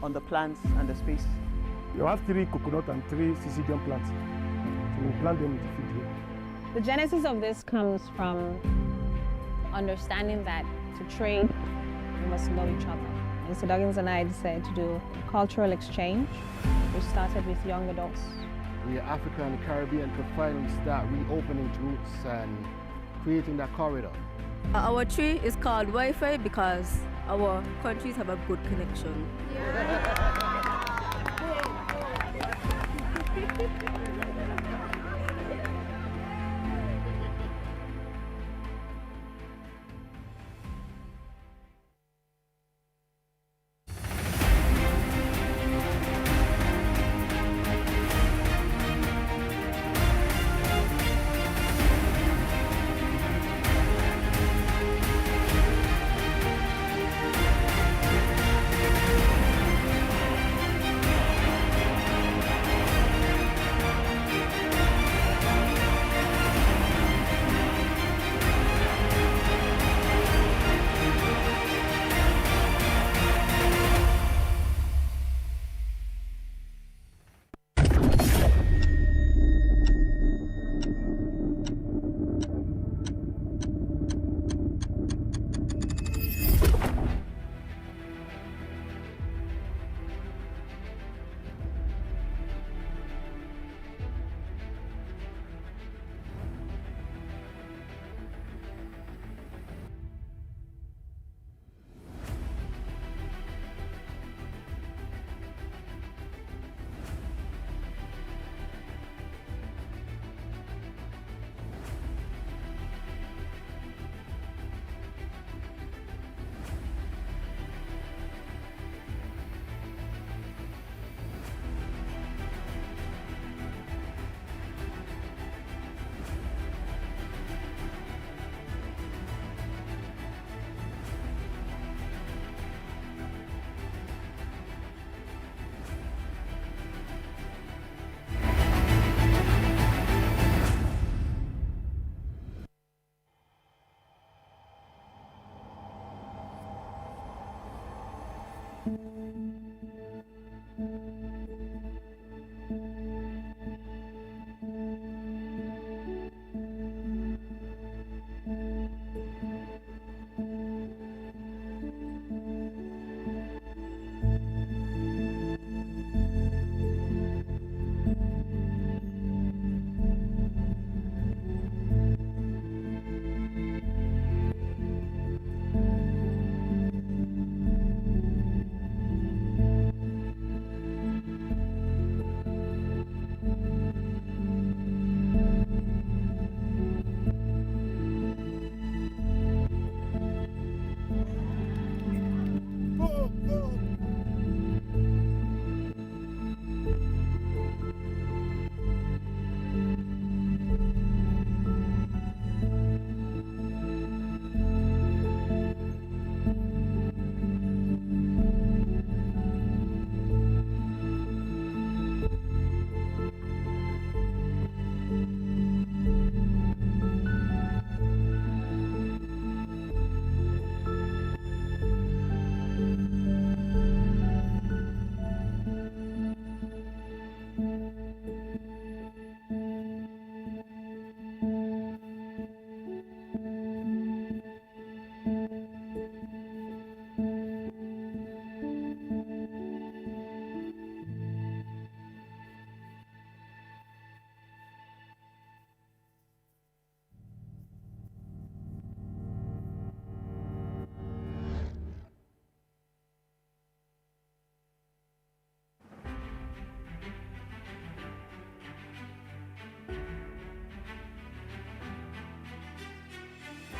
on the plants and the space. You have 3 coconut and 3 Sicilian plants. So we plant them in the field here. The genesis of this comes from understanding that to trade, we must know each other. And so Duggins and I decided to do cultural exchange. We started with young adults. We are Africa and the Caribbean to finally start reopening roots and creating that corridor. Our tree is called Wi-Fi because our countries have a good connection.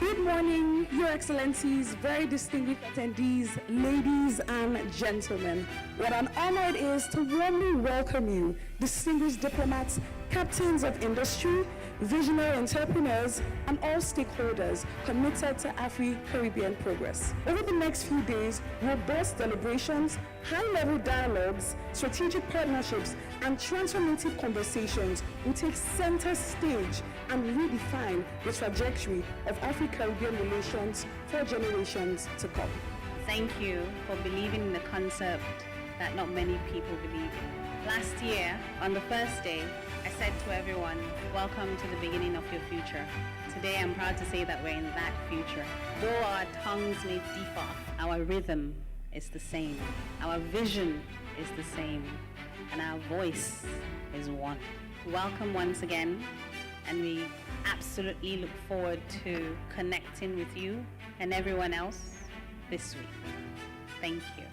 Good morning, Your Excellencies, very distinguished attendees, ladies and gentlemen. What an honor it is to warmly welcome you, distinguished diplomats, captains of industry, visionary entrepreneurs, and all stakeholders committed to Afri-Caribbean progress. Over the next few days, robust deliberations, high-level dialogues, strategic partnerships, and transformative conversations will take center stage and redefine the trajectory of Afri-Caribbean relations for generations to come. Thank you for believing in the concept that not many people believe in. Last year, on the first day, I said to everyone, welcome to the beginning of your future. Today, I'm proud to say that we're in that future. Though our tongues may differ, our rhythm is the same. Our vision is the same. And our voice is one. Welcome once again, and we absolutely look forward to connecting with you and everyone else this week. Thank you.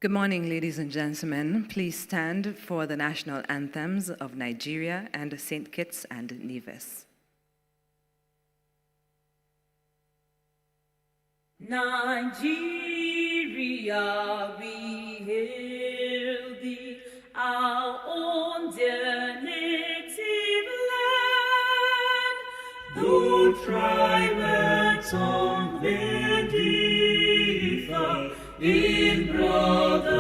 Good morning, ladies and gentlemen. Please stand for the national anthems of Nigeria and St. Kitts and Nevis. Nigeria, we hail thee, our own dear native land. Though tribe and tongue may differ, in brotherhood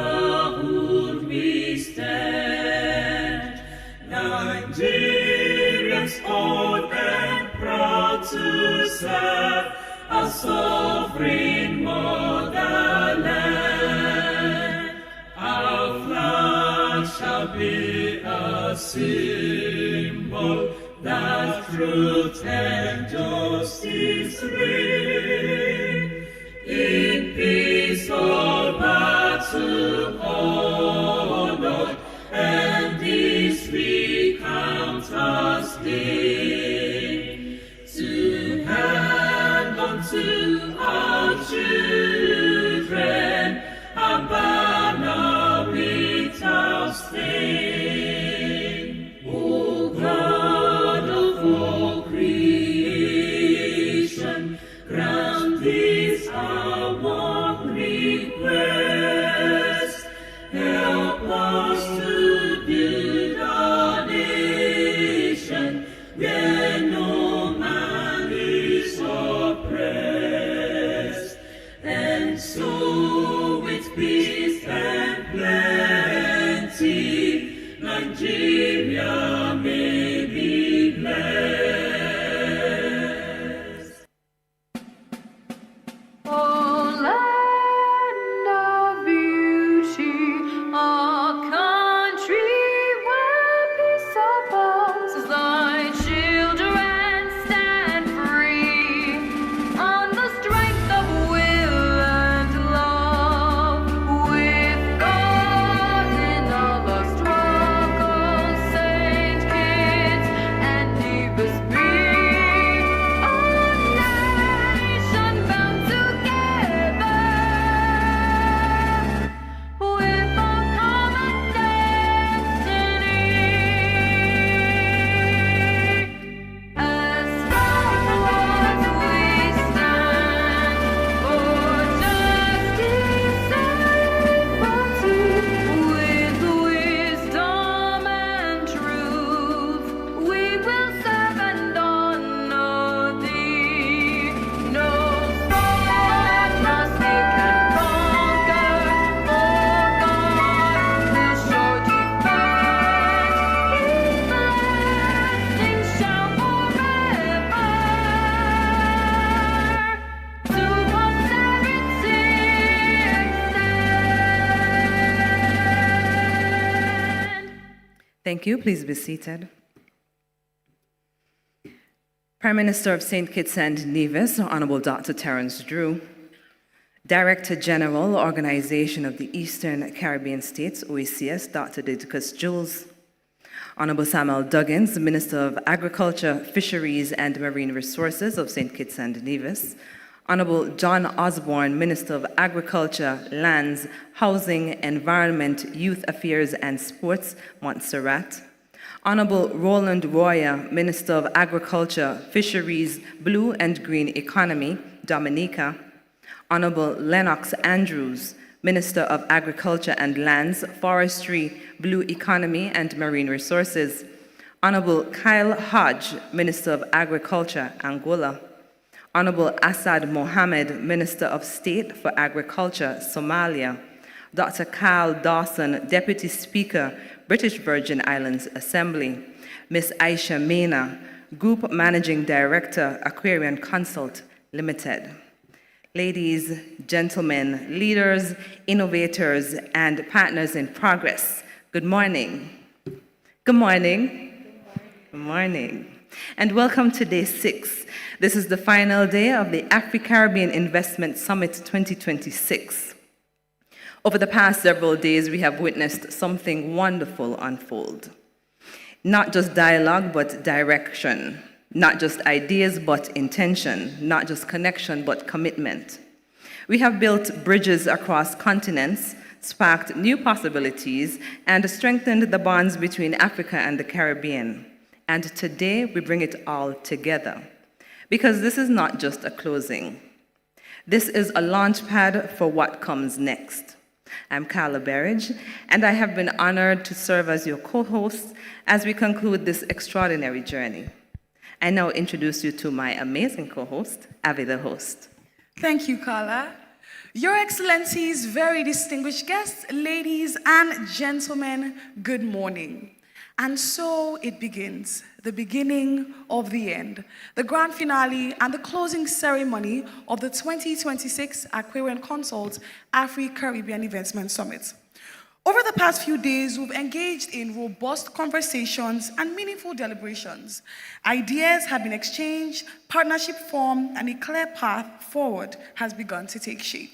we stand. Nigerians old and proud to serve our sovereign motherland. Our flag shall be a symbol that truth and justice reign. In peace all battle honored, and this we count as gain. To hand unto our children a banner without stain. O God of all creation, grant this our one request. Help us to build our nation where no man is oppressed, and so with peace and plenty Nigeria may be blessed. Thank you. Please be seated. Prime Minister of St. Kitts and Nevis, Honorable Dr. Terence Drew, Director General, Organization of the Eastern Caribbean States, OECS, Dr. Didcus Jules, Honorable Samuel Duggins, Minister of Agriculture, Fisheries and Marine Resources of St. Kitts and Nevis. Honorable John Osborne, Minister of Agriculture, Lands, Housing, Environment, Youth Affairs and Sports, Montserrat. Honorable Roland Royer, Minister of Agriculture, Fisheries, Blue and Green Economy, Dominica. Honorable Lennox Andrews, Minister of Agriculture and Lands, Forestry, Blue Economy and Marine Resources. Honorable Kyle Hodge, Minister of Agriculture, Angola. Honorable Assad Mohammed, Minister of State for Agriculture, Somalia. Dr. Kyle Dawson, Deputy Speaker, British Virgin Islands Assembly. Ms. Aisha Mena, Group Managing Director, Aquarian Consult Limited. Ladies, gentlemen, leaders, innovators, and partners in progress, good morning. Good morning. Good morning. And welcome to day 6. This is the final day of the Afri-Caribbean Investment Summit 2026. Over the past several days, we have witnessed something wonderful unfold. Not just dialogue, but direction. Not just ideas, but intention. Not just connection, but commitment. We have built bridges across continents, sparked new possibilities, and strengthened the bonds between Africa and the Caribbean. And today, we bring it all together. Because this is not just a closing. This is a launch pad for what comes next. I'm Carla Berridge, and I have been honored to serve as your co-host as we conclude this extraordinary journey. I now introduce you to my amazing co-host, Avi the host. Thank you, Carla. Your Excellencies, very distinguished guests, ladies and gentlemen, good morning. And so it begins, the beginning of the end, the grand finale and the closing ceremony of the 2026 Aquarian Consult Afri-Caribbean Investment Summit. Over the past few days, we've engaged in robust conversations and meaningful deliberations. Ideas have been exchanged, partnership formed, and a clear path forward has begun to take shape.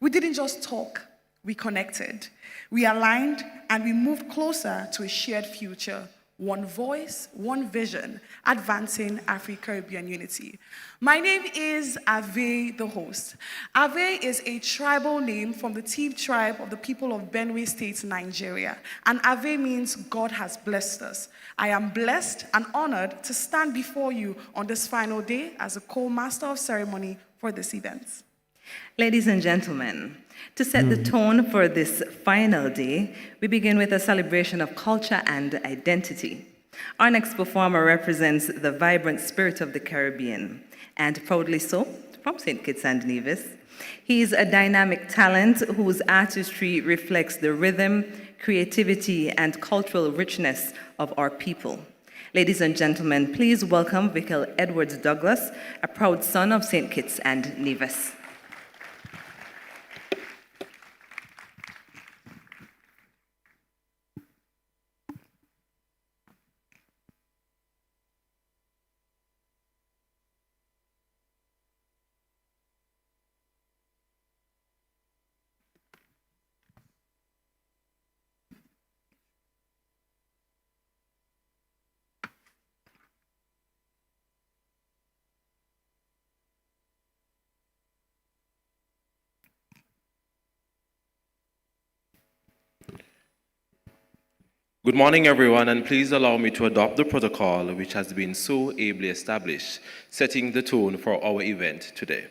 We didn't just talk, we connected. We aligned and we moved closer to a shared future. One voice, one vision, advancing Afri-Caribbean unity. My name is Ave the host. Ave is a tribal name from the Tiv tribe of the people of Benue State, Nigeria. And Ave means God has blessed us. I am blessed and honored to stand before you on this final day as a co-master of ceremony for this event. Ladies and gentlemen, to set the tone for this final day, we begin with a celebration of culture and identity. Our next performer represents the vibrant spirit of the Caribbean, and proudly so, from St. Kitts and Nevis. He is a dynamic talent whose artistry reflects the rhythm, creativity, and cultural richness of our people. Ladies and gentlemen, please welcome Vickle Edwards Douglas, a proud son of St. Kitts and Nevis. Good morning, everyone, and please allow me to adopt the protocol which has been so ably established, setting the tone for our event today.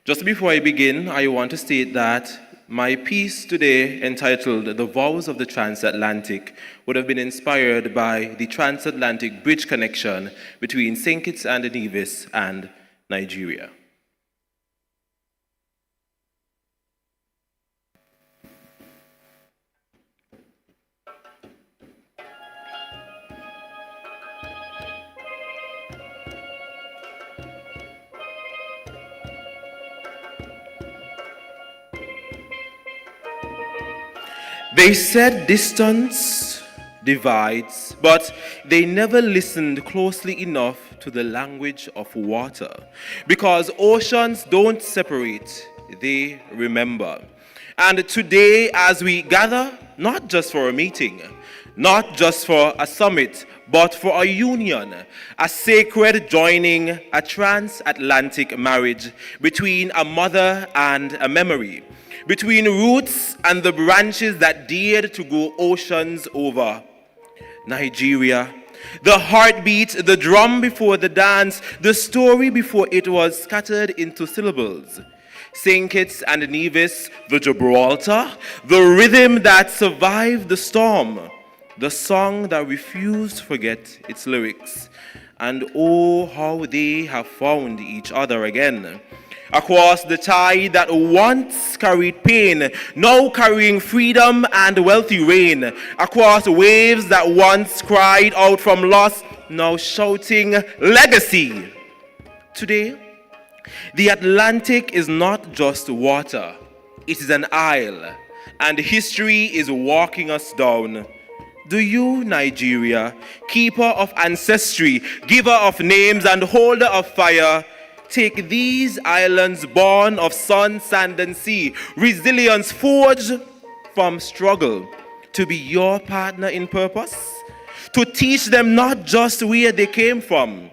Just before I begin, I want to state that my piece today, entitled The Vows of the Transatlantic, would have been inspired by the transatlantic bridge connection between St. Kitts and Nevis and Nigeria. They said distance divides, but they never listened closely enough to the language of water. Because oceans don't separate, they remember. And today, as we gather, not just for a meeting, not just for a summit, but for a union, a sacred joining, a transatlantic marriage between a mother and a memory, between roots and the branches that dared to go oceans over. Nigeria, the heartbeat, the drum before the dance, the story before it was scattered into syllables. St. Kitts and Nevis, the Gibraltar, the rhythm that survived the storm, the song that refused to forget its lyrics. And oh, how they have found each other again. Across the tide that once carried pain, now carrying freedom and wealthy rain. Across waves that once cried out from loss, now shouting legacy. Today, the Atlantic is not just water, it is an aisle, and history is walking us down. Do you, Nigeria, keeper of ancestry, giver of names, and holder of fire, take these islands born of sun, sand, and sea, resilience forged from struggle, to be your partner in purpose? To teach them not just where they came from,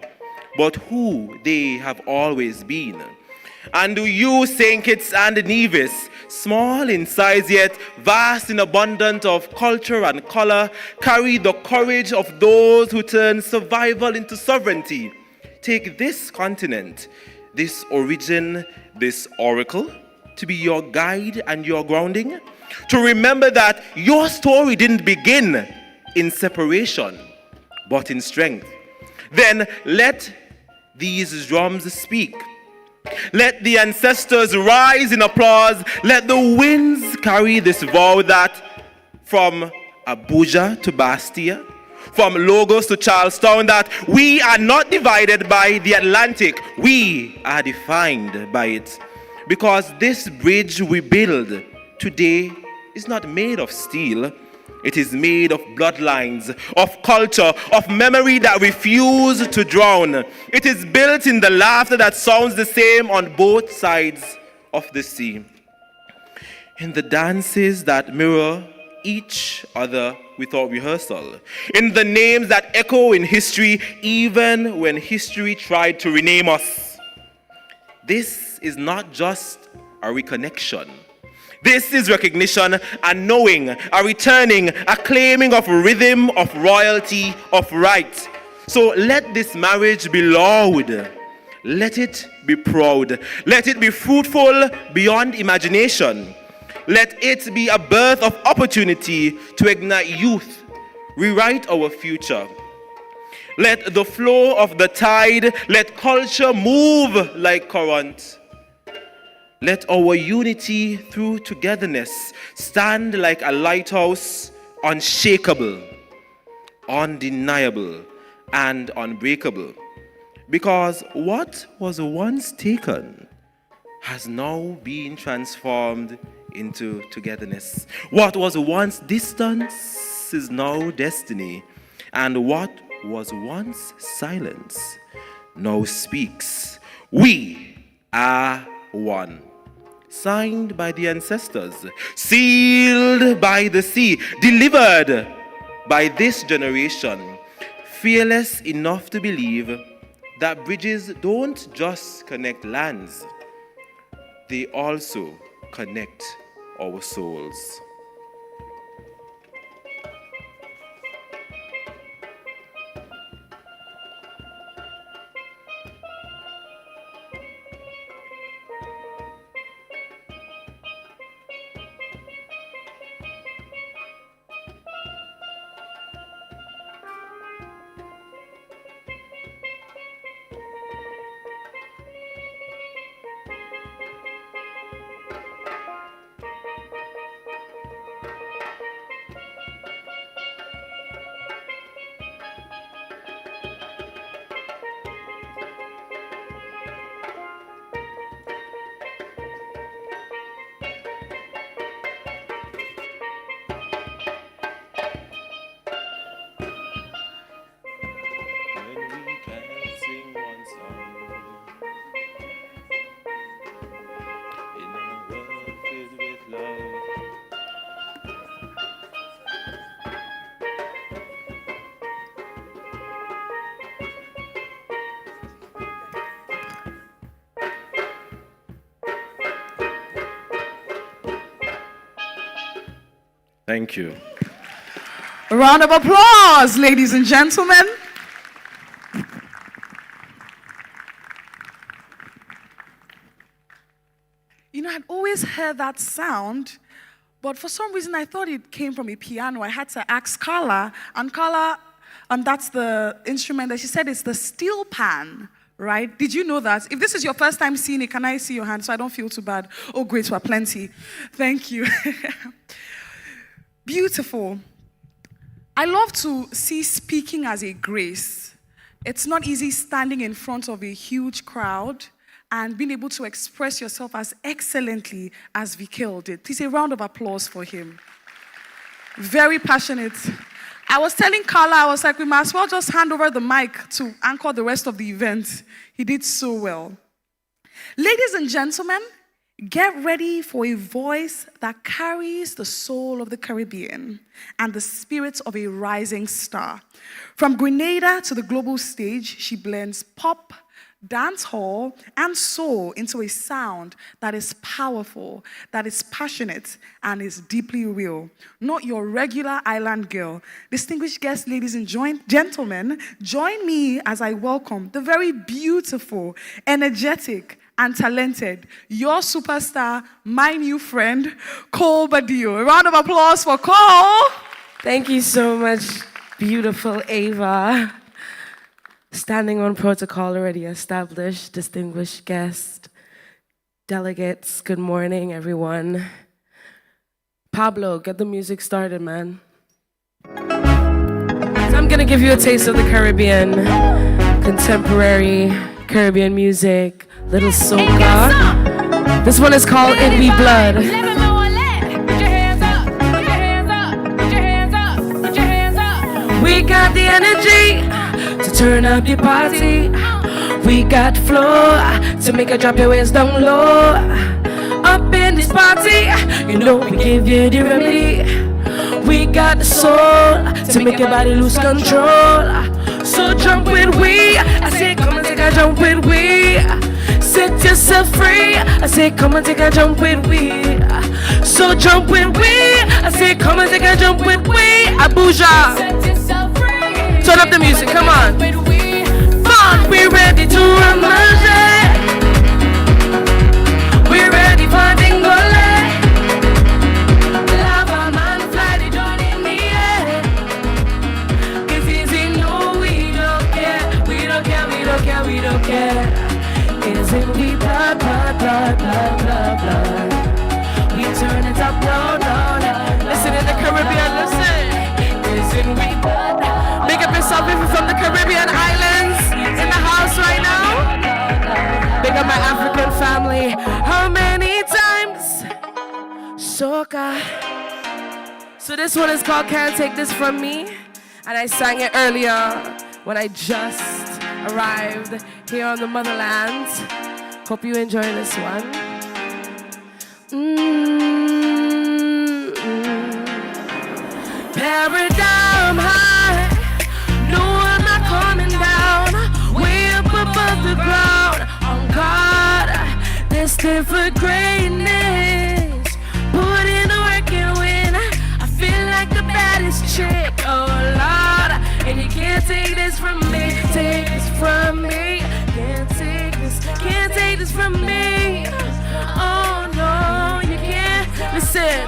but who they have always been. And do you, St. Kitts and Nevis, small in size yet vast in abundance of culture and color, carry the courage of those who turn survival into sovereignty? Take this continent, this origin, this oracle, to be your guide and your grounding, to remember that your story didn't begin in separation, but in strength. Then let these drums speak. Let the ancestors rise in applause. Let the winds carry this vow that from Abuja to Bastia, from Lagos to Charlestown, that we are not divided by the Atlantic, we are defined by it. Because this bridge we build today is not made of steel. It is made of bloodlines, of culture, of memory that refuse to drown. It is built in the laughter that sounds the same on both sides of the sea. In the dances that mirror each other without rehearsal. In the names that echo in history, even when history tried to rename us. This is not just a reconnection. This is recognition, a knowing, a returning, a claiming of rhythm, of royalty, of right. So let this marriage be loud. Let it be proud. Let it be fruitful beyond imagination. Let it be a birth of opportunity to ignite youth, rewrite our future. Let the flow of the tide, let culture move like current. Let our unity through togetherness stand like a lighthouse, unshakable, undeniable, and unbreakable. Because what was once taken has now been transformed into togetherness. What was once distance is now destiny. And what was once silence now speaks. We are one. Signed by the ancestors, sealed by the sea, delivered by this generation, fearless enough to believe that bridges don't just connect lands, they also connect our souls. Thank you. A round of applause, ladies and gentlemen. You know, I'd always heard that sound, but for some reason I thought it came from a piano. I had to ask Carla, and Carla, that's the instrument that she said it's the steel pan, right? Did you know that? If this is your first time seeing it, can I see your hand so I don't feel too bad? Oh, great, we're plenty. Thank you. Beautiful. I love to see speaking as a grace. It's not easy standing in front of a huge crowd and being able to express yourself as excellently as Vikil did. Please, a round of applause for him. Very passionate. I was telling Carla, I was like, we might as well just hand over the mic to anchor the rest of the event. He did so well. Ladies and gentlemen, get ready for a voice that carries the soul of the Caribbean and the spirit of a rising star. From Grenada to the global stage, she blends pop, dancehall, and soul into a sound that is powerful, that is passionate, and is deeply real. Not your regular island girl. Distinguished guests, ladies and gentlemen, join me as I welcome the very beautiful, energetic, and talented, your superstar, my new friend, Cole Badillo. A round of applause for Cole. Thank you so much, beautiful Ava. Standing on protocol already established, distinguished guests, delegates, good morning, everyone. Pablo, get the music started, man. So I'm gonna give you a taste of the Caribbean, contemporary Caribbean music, little soca. This one is called In We Blood. We got the energy to turn up the party. We got flow to make a drop your waist down low. Up in this party, you know we give you the remedy. We got the soul to make your body lose control. So jump with we. I say come and take a jump with we. Set yourself free. I say come and take a jump with we. So jump with we. I say come and take a jump with we. Abuja. Turn up the music, come on. Fun, we ready to emerge. We ready for Dingole. Lava man, fly the joint in the air. It's easy, no, we don't care. We don't care, we don't care, we don't care. It's in we blood, blood, blood, blood, blood, blood. We turn it up, no, no, no. Listen in the Caribbean, listen. It's in we blood. Make up yourself if you're from the Caribbean islands in the house right now. Big up my African family. How many times? Soca. So this one is called Can't Take This From Me. And I sang it earlier when I just arrived here on the motherland. Hope you enjoy this one. Paradigm high. No, I'm not coming down. Way up above the ground. On God, destined for greatness. Put in the work and win. I feel like the baddest chick. Oh Lord, and you can't take this from me. Take this from me. Can't take this from me. Oh no, you can't. Listen,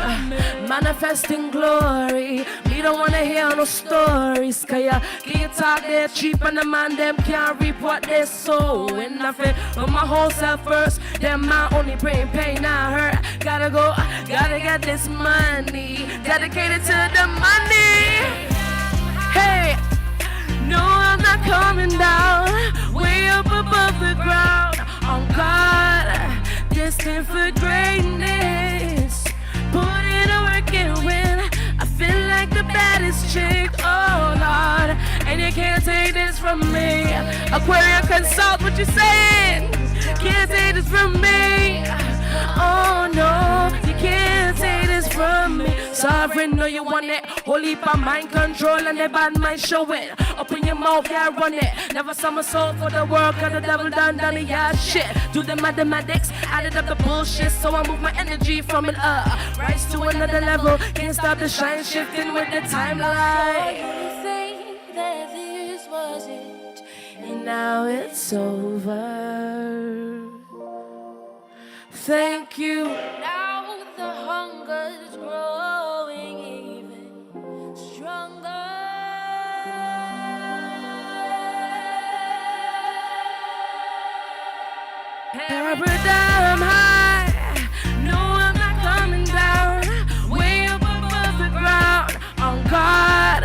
manifesting glory. Me don't wanna hear no stories. Cause you talk there cheap and the man them can't reap what they sow. And I feel with my whole self first. Them my only brain pain I hurt. Gotta go, gotta get this money. Dedicated to the money. Hey, no, I'm not coming down. Way up above the ground. On God, destined for greatness. Put in a work and win. I feel like the baddest chick, oh Lord. And you can't take this from me. Aquarian consult, what you saying? can't take this from me. Oh no, you can't take this from me. Sovereign, know you want it. Holy by mind control and the bad mind show it. Open your mouth, yeah, run it. Never summer soul for the work of the devil done the yeah shit. Do the mathematics, added up the bullshit, so I move my energy from it rise to another level. Can't stop the shine shifting with the timeline. Think that this was it, and now it's over. Thank you. Now the hunger is growing even stronger. Paradigm high, no, I'm not coming down. Way up above the ground, on God,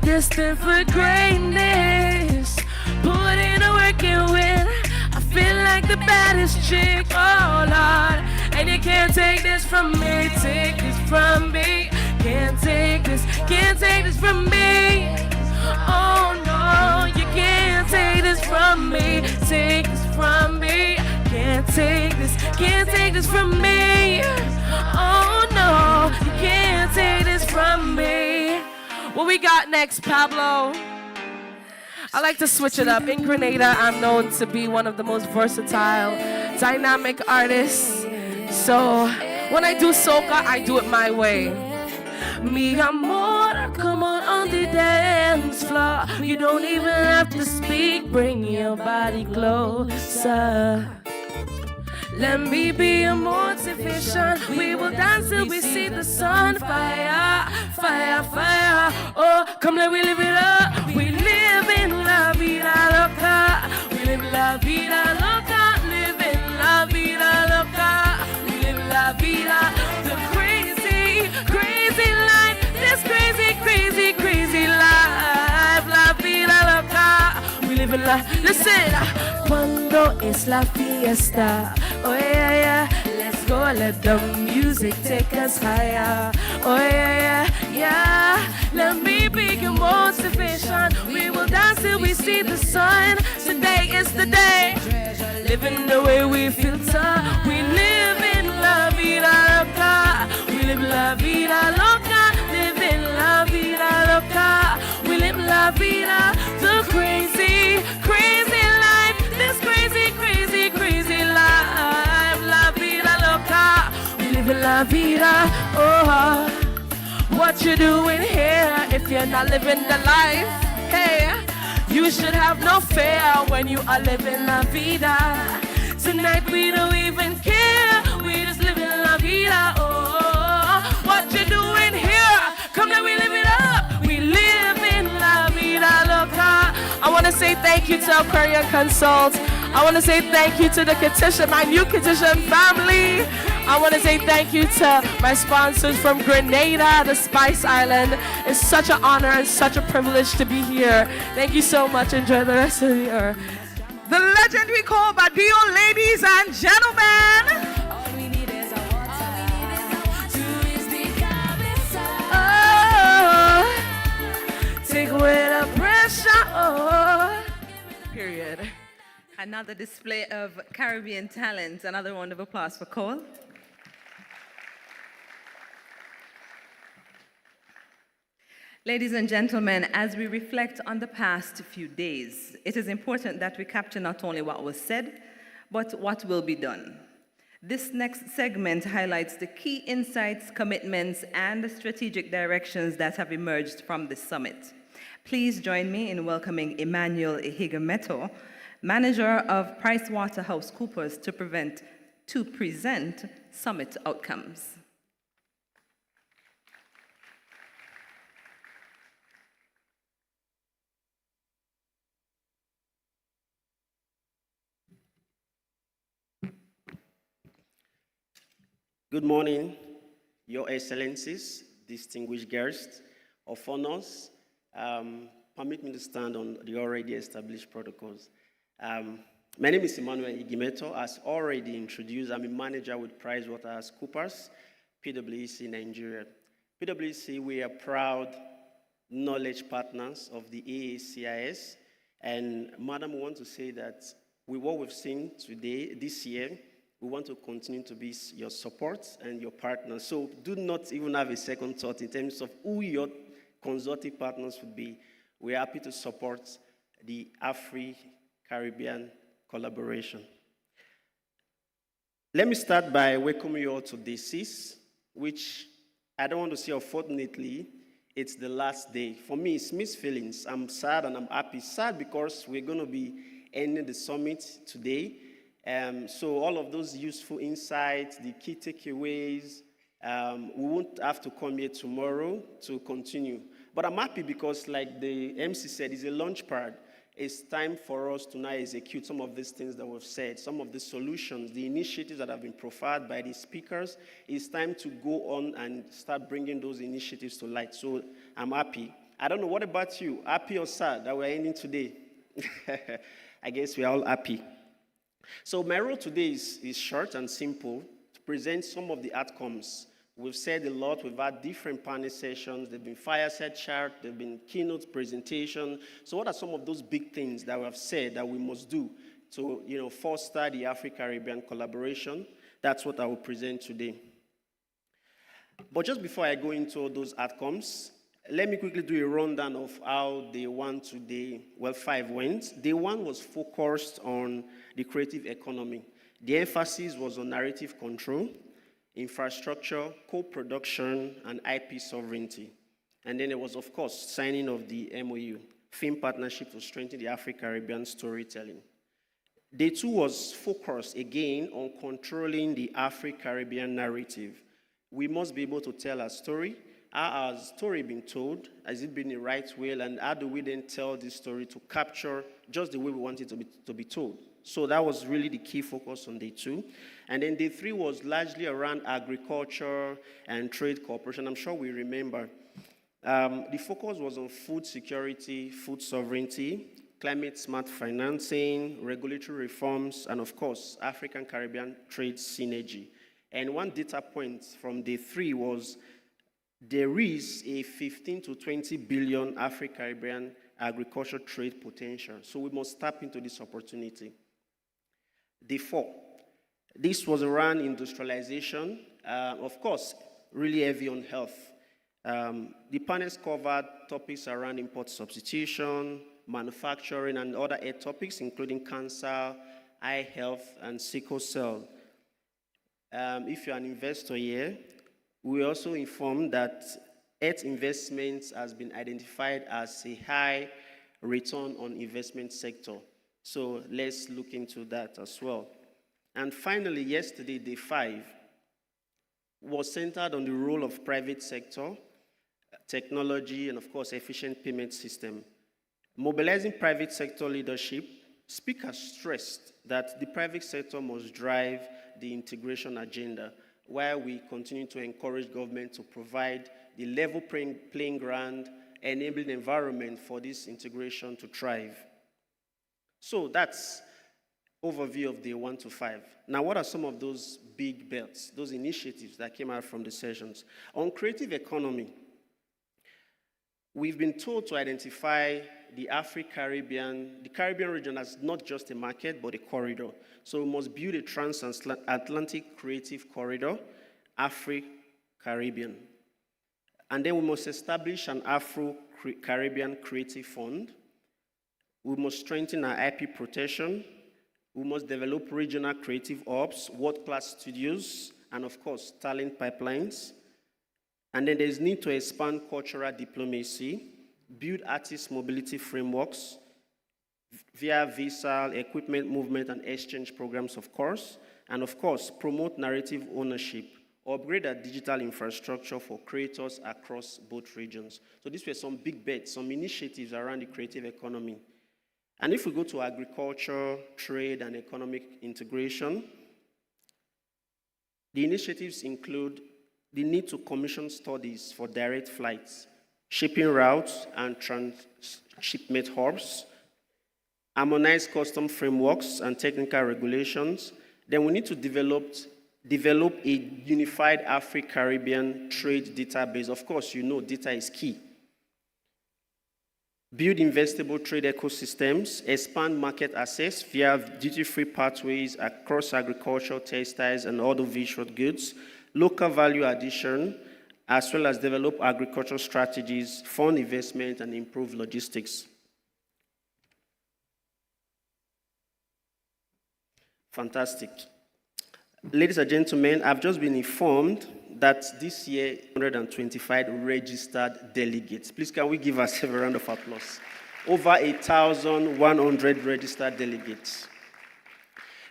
destined for greatness. Put in a work and win. I feel like the baddest chick, oh Lord. And you can't take this from me, take this from me. Can't take this from me. Oh no, you can't take this from me, take this from me. Can't take this from me. Oh no, you can't take this from me. What we got next, Pablo? I like to switch it up. In Grenada, I'm known to be one of the most versatile, dynamic artists. So when I do soca, I do it my way. Mi amor, come on the dance floor. You don't even have to speak, bring your body closer. Let me be your motivation. We will dance till we see the sun. Fire, fire, fire. Oh, come let we live it up. We live in la vida loca. We live la vida loca. Live in la vida loca. We live la vida. The crazy, crazy life. This crazy, crazy, crazy life. La vida loca. We live in la. Listen. Cuando es la fiesta. Oh yeah, yeah, let's go, let the music take us higher. Oh yeah, yeah, yeah, let me be your motivation. We will dance till we see the sun. Today is the day, living the way we feel tough. We live in la vida loca. We live la vida loca. Live in la vida loca. We live la vida, the crazy, crazy life. This crazy, crazy, crazy life. La vida loca. We live in la vida. Oh, what you doing here if you're not living the life? Hey, you should have no fear when you are living la vida. Tonight we don't even care. We just live in la vida. Oh, what you doing here? Come let we live it up. We live in la vida loca. I want to say thank you to Aquarian Consult. I want to say thank you to the Petition, my new Petition family. I want to say thank you to my sponsors from Grenada, the Spice Island. It's such an honor and such a privilege to be here. Thank you so much. Enjoy the rest of the year. The legend we call Badio, ladies and gentlemen. Oh, take away the pressure. Oh. Period. Another display of Caribbean talent. Another round of applause for Cole. Ladies and gentlemen, as we reflect on the past few days, it is important that we capture not only what was said, but what will be done. This next segment highlights the key insights, commitments, and the strategic directions that have emerged from this summit. Please join me in welcoming Emmanuel Ihigameto, Manager of PricewaterhouseCoopers, to present summit outcomes. Good morning, Your Excellencies, distinguished guests of honors. Permit me to stand on the already established protocols. My name is Emmanuel Igimeto. As already introduced, I'm a manager with PricewaterhouseCoopers, PwC Nigeria. PwC, we are proud knowledge partners of the AACIS. And Madam, we want to say that with what we've seen today, this year, we want to continue to be your support and your partner. So do not even have a second thought in terms of who your consulting partners would be. We're happy to support the Afri-Caribbean collaboration. Let me start by welcoming you all to Day 6, which I don't want to say unfortunately, it's the last day. For me, it's mixed feelings. I'm sad and I'm happy. Sad because we're going to be ending the summit today. So all of those useful insights, the key takeaways, we won't have to come here tomorrow to continue. But I'm happy because, like the MC said, it's a launch pad. It's time for us to now execute some of these things that we've said, some of the solutions, the initiatives that have been profiled by the speakers. It's time to go on and start bringing those initiatives to light. So I'm happy. I don't know, what about you? Happy or sad that we're ending today? I guess we're all happy. So my role today is short and simple, to present some of the outcomes. We've said a lot. We've had different panel sessions. There have been fireside chat. There have been keynote presentation. So what are some of those big things that we have said that we must do to foster the Afri-Caribbean collaboration? That's what I will present today. But just before I go into all those outcomes, let me quickly do a rundown of how Day 1 to Day 5 went. Day 1 was focused on the creative economy. The emphasis was on narrative control, infrastructure, co-production, and IP sovereignty. And then there was, of course, signing of the MOU, film partnership to strengthen the Afri-Caribbean storytelling. Day 2 was focused, again, on controlling the Afri-Caribbean narrative. We must be able to tell our story. How has story been told? Has it been the right way? And how do we then tell this story to capture just the way we want it to be told? So that was really the key focus on Day 2. And then Day 3 was largely around agriculture and trade cooperation. I'm sure we remember. The focus was on food security, food sovereignty, climate smart financing, regulatory reforms, and of course, African-Caribbean trade synergy. And one data point from Day 3 was there is a 15 to 20 billion Afri-Caribbean agriculture trade potential. So we must tap into this opportunity. Day 4, this was around industrialization. Of course, really heavy on health. The panels covered topics around import substitution, manufacturing, and other health topics, including cancer, eye health, and sickle cell. If you're an investor here, we also informed that health investments has been identified as a high return on investment sector. So let's look into that as well. And finally, yesterday, Day 5, was centered on the role of private sector, technology, and of course, efficient payment system. Mobilizing private sector leadership, speakers stressed that the private sector must drive the integration agenda, while we continue to encourage government to provide the level playing ground, enabling environment for this integration to thrive. So that's overview of Day 1 to 5. Now, what are some of those big bets, those initiatives that came out from the sessions? On creative economy, we've been told to identify the Afri-Caribbean, the Caribbean region as not just a market, but a corridor. So we must build a transatlantic creative corridor, Afri-Caribbean. And then we must establish an Afro-Caribbean Creative Fund. We must strengthen our IP protection. We must develop regional creative hubs, world-class studios, and of course, talent pipelines. And then there's need to expand cultural diplomacy, build artist mobility frameworks via visa, equipment movement, and exchange programs, of course. And of course, promote narrative ownership, upgrade our digital infrastructure for creators across both regions. So these were some big bets, some initiatives around the creative economy. And if we go to agriculture, trade, and economic integration, the initiatives include the need to commission studies for direct flights, shipping routes, and transshipment hubs, harmonize custom frameworks and technical regulations. Then we need to develop a unified Afri-Caribbean trade database. Of course, you know data is key. build investable trade ecosystems, expand market access via duty-free pathways across agriculture, textiles, and other visual goods, local value addition, as well as develop agricultural strategies, fund investment, and improve logistics. Fantastic. Ladies and gentlemen, I've just been informed that this year, 125 registered delegates. Please, can we give ourselves a round of applause? Over 1,100 registered delegates.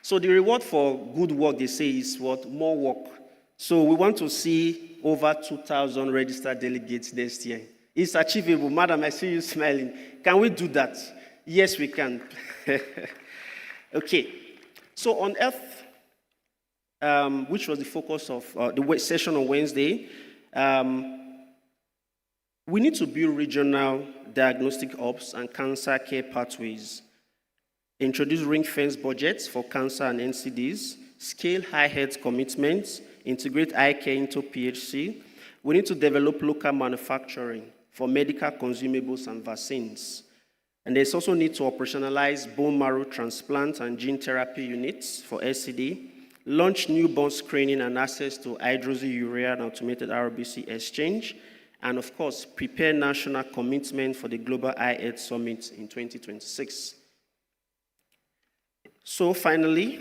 So the reward for good work, they say, is what? More work. So we want to see over 2,000 registered delegates next year. It's achievable. Madam, I see you smiling. Can we do that? Yes, we can. Okay. So on Earth, which was the focus of the session on Wednesday, we need to build regional diagnostic hubs and cancer care pathways, introduce ring-fence budgets for cancer and NCDs, scale high health commitments, integrate eye care into PHC. We need to develop local manufacturing for medical consumables and vaccines. And there's also need to operationalize bone marrow transplant and gene therapy units for SCD, launch newborn screening and access to hydroxyurea and automated RBC exchange, and of course, prepare national commitment for the Global Eye Health Summit in 2026. So finally,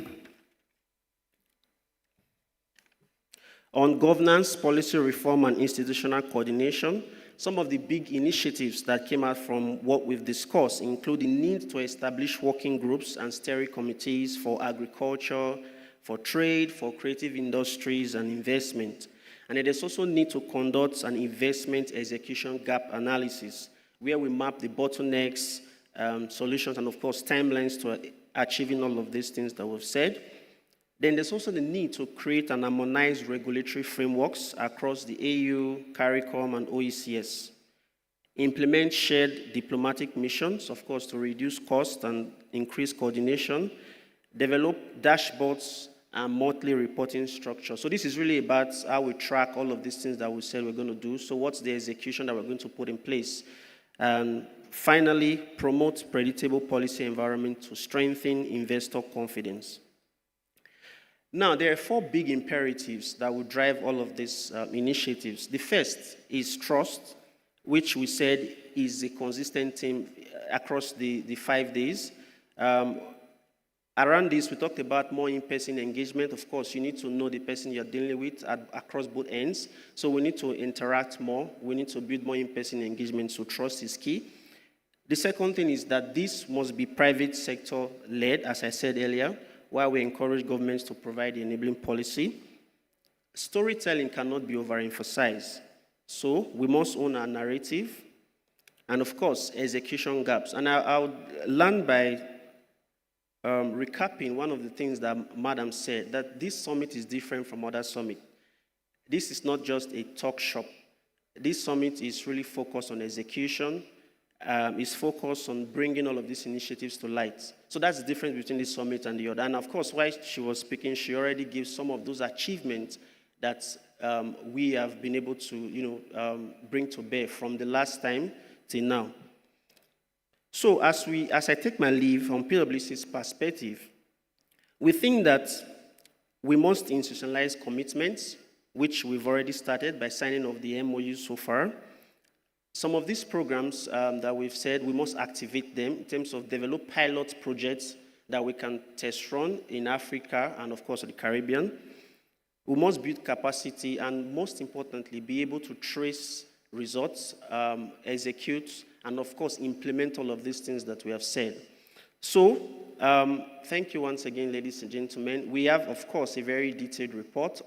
on governance, policy reform, and institutional coordination, some of the big initiatives that came out from what we've discussed include the need to establish working groups and steering committees for agriculture, for trade, for creative industries, and investment. And there is also need to conduct an investment execution gap analysis, where we map the bottlenecks, solutions, and of course, timelines to achieving all of these things that we've said. Then there's also the need to create and harmonize regulatory frameworks across the AU, CARICOM, and OECS. Implement shared diplomatic missions, of course, to reduce cost and increase coordination. Develop dashboards and monthly reporting structure. So this is really about how we track all of these things that we said we're going to do. So what's the execution that we're going to put in place? And finally, promote predictable policy environment to strengthen investor confidence. Now, there are 4 big imperatives that will drive all of these initiatives. The first is trust, which we said is a consistent theme across the 5 days. Around this, we talked about more in-person engagement. Of course, you need to know the person you're dealing with across both ends. So we need to interact more. We need to build more in-person engagement, so trust is key. The second thing is that this must be private sector led, as I said earlier, while we encourage governments to provide the enabling policy. Storytelling cannot be overemphasized. So we must own our narrative. And of course, execution gaps. And I'll land by recapping one of the things that Madam said, that this summit is different from other summits. This is not just a talk shop. This summit is really focused on execution. Is focused on bringing all of these initiatives to light. So that's the difference between this summit and the other. And of course, while she was speaking, she already gave some of those achievements that we have been able to, bring to bear from the last time till now. So as I take my leave from PwC's perspective, we think that we must institutionalize commitments, which we've already started by signing off the MOU so far. Some of these programs that we've said, we must activate them in terms of develop pilot projects that we can test run in Africa and, of course, the Caribbean. We must build capacity and, most importantly, be able to trace results, execute, and, of course, implement all of these things that we have said. So, thank you once again, ladies and gentlemen. We have, of course, a very detailed report.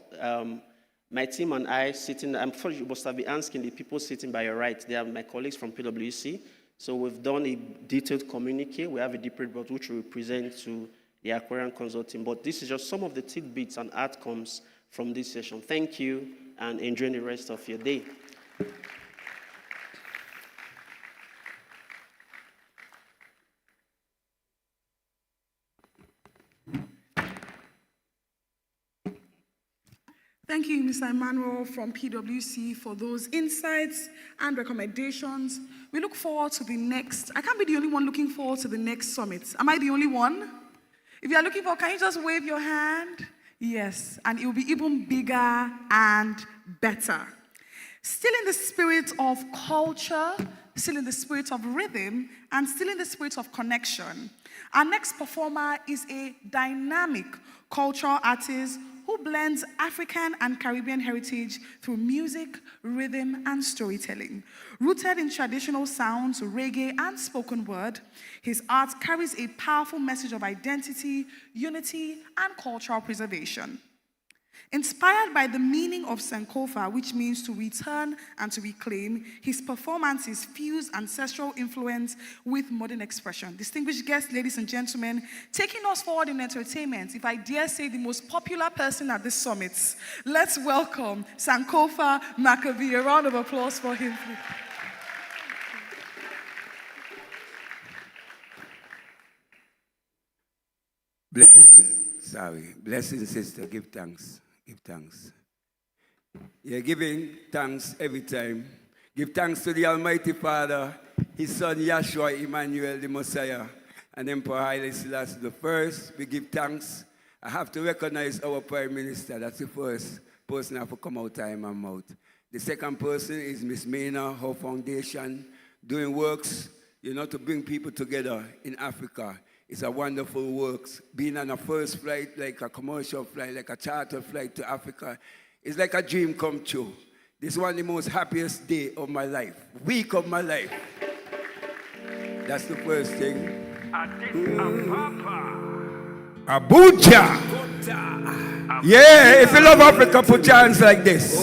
My team and I sitting, I'm sure you must have been asking the people sitting by your right. They are my colleagues from PwC. So we've done a detailed communique. We have a deep report which we present to the Aquarian consulting. But this is just some of the tidbits and outcomes from this session. Thank you and enjoy the rest of your day. Thank you, Mr. Emmanuel from PwC, for those insights and recommendations. We look forward to the next. I can't be the only one looking forward to the next summit. Am I the only one? If you are looking for, can you just wave your hand? Yes, and it will be even bigger and better. Still in the spirit of culture, still in the spirit of rhythm, and still in the spirit of connection, our next performer is a dynamic cultural artist who blends African and Caribbean heritage through music, rhythm, and storytelling. Rooted in traditional sounds, reggae, and spoken word, his art carries a powerful message of identity, unity, and cultural preservation. Inspired by the meaning of Sankofa, which means to return and to reclaim, his performances fuse ancestral influence with modern expression. Distinguished guests, ladies and gentlemen, taking us forward in entertainment, if I dare say the most popular person at this summit, let's welcome Sankofa Maccabee. A round of applause for him. Blessing, sister, give thanks. Give thanks. You're giving thanks every time. Give thanks to the Almighty Father, His Son Yahshua Emmanuel, the Messiah, and Emperor Haile Selassie the First. We give thanks. I have to recognize our Prime Minister. That's the first person I have to come out time and mouth. The second person is Miss Mena, her foundation, doing works, to bring people together in Africa. It's a wonderful work. Being on a first flight, like a commercial flight, like a charter flight to Africa, it's like a dream come true. This is one of the most happiest day of my life, week of my life. That's the first thing. Abuja! Yeah, if you love Africa, put your hands like this.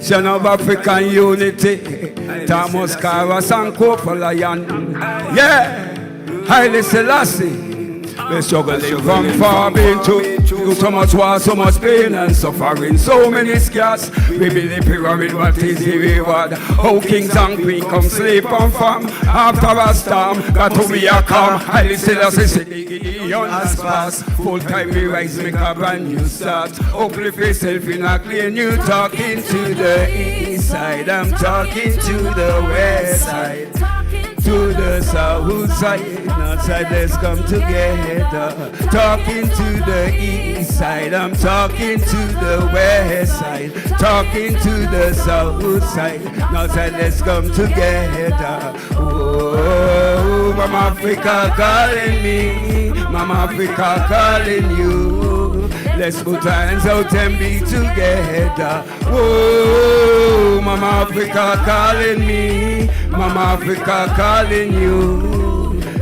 Son of African unity. Thomas Kara Sankofa Lion. Yeah! Haile Selassie, we're struggling from far into so much war, so much pain and suffering, so many scars. We build the pyramid, what is the reward? How kings and queens come sleep on farm after a storm, got to be a calm. Haile Selassie said the has passed. Full time we rise, make a brand new start. Uplift yourself in a clean, you talking to the east side, I'm talking to the west side. To the south side, north side, let's come together. Talking to the east side, I'm talking to the west side. Talking to the south side, north side, let's come together. Oh, Mama Africa calling me, Mama Africa calling you. Let's put hands out and be together. Whoa, Mama Africa calling me, Mama Africa calling you.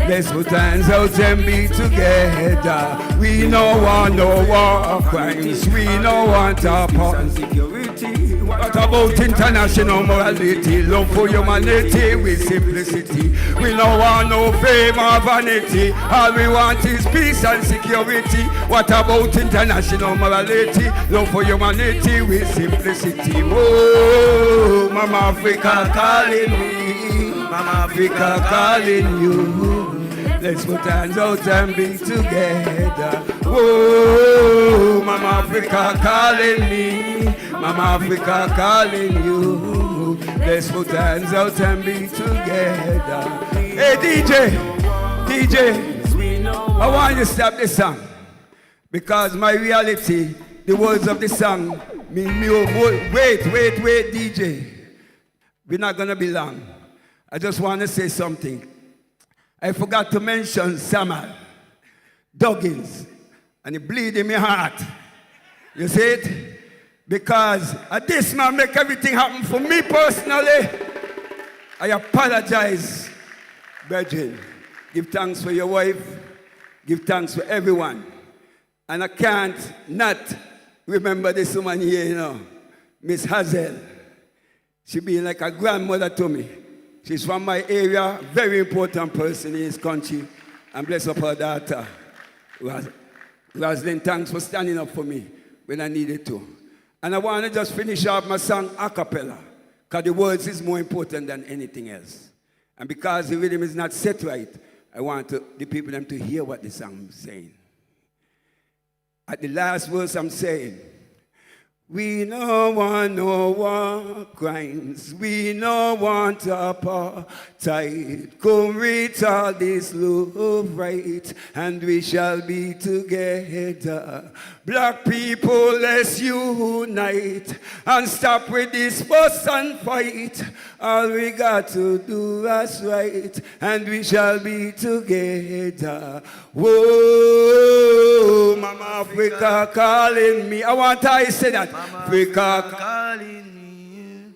Let's put hands out and be together. We no want no war crimes, we no want a insecurity. What about international morality? Love for humanity with simplicity. We no want no fame or vanity. All we want is peace and security. What about international morality? Love for humanity with simplicity. Oh, Mama Africa calling me, Mama Africa calling you. Let's put hands out and be together. Whoa, Mama Africa calling me, Mama Africa calling you. Let's put hands out and be together. Hey DJ, I want you to stop this song. Because my reality, the words of the song mean me. Wait, DJ. We're not gonna be long. I just want to say something. I forgot to mention Samuel Duggins, and it bleed in my heart. You see it? Because this man make everything happen for me personally. I apologize, brethren. Give thanks for your wife. Give thanks for everyone. And I can't not remember this woman here, Miss Hazel. She being like a grandmother to me. She's from my area, very important person in this country. And bless up her daughter. Rosalind, thanks for standing up for me when I needed to. And I want to just finish off my song a cappella, because the words is more important than anything else. And because the rhythm is not set right, I want the people them to hear what the song is saying. At the last verse I'm saying, We no want no war crimes. We no want apartheid. Come reach all this love right, and we shall be together. Black people, let's unite and stop with this fuss and fight. All we got to do is right, and we shall be together. Whoa, Mama Africa calling me. I want I say that. Africa calling me.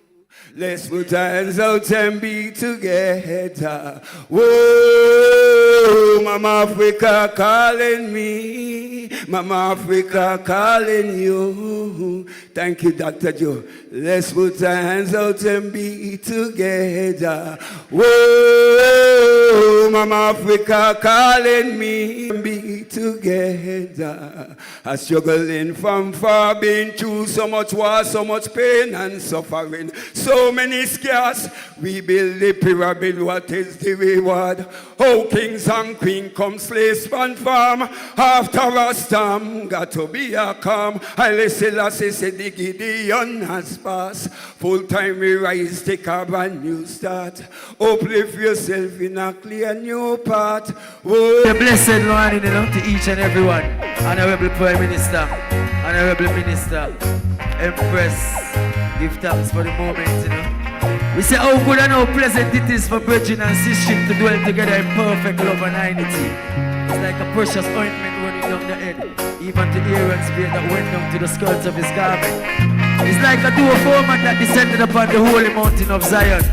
Let's put our hands out and be together. Whoa, Mama Africa calling me. Mama Africa calling you. Thank you, Dr. Joe. Let's put our hands out and be together. Whoa, Mama Africa calling me. Be together. I'm struggling from far, been through so much war, so much pain and suffering. So many scars. We build the pyramid, what is the reward? Oh, kings and queens come slaves and farm. After a storm, got to be a calm. I listen, I say the Gideon has passed. Full time we rise, take a brand new start. Uplift yourself in a clear new path. Oh. A blessed morning, to each and everyone. Honorable Prime Minister, Honorable Minister, Empress, give thanks for the moment, We say how good and how pleasant it is for brethren and sisters to dwell together in perfect love and unity. It's like a precious ointment running down the head, even to Aaron's beard that went down to the skirts of his garment. It's like a dual format that descended upon the holy mountain of Zion,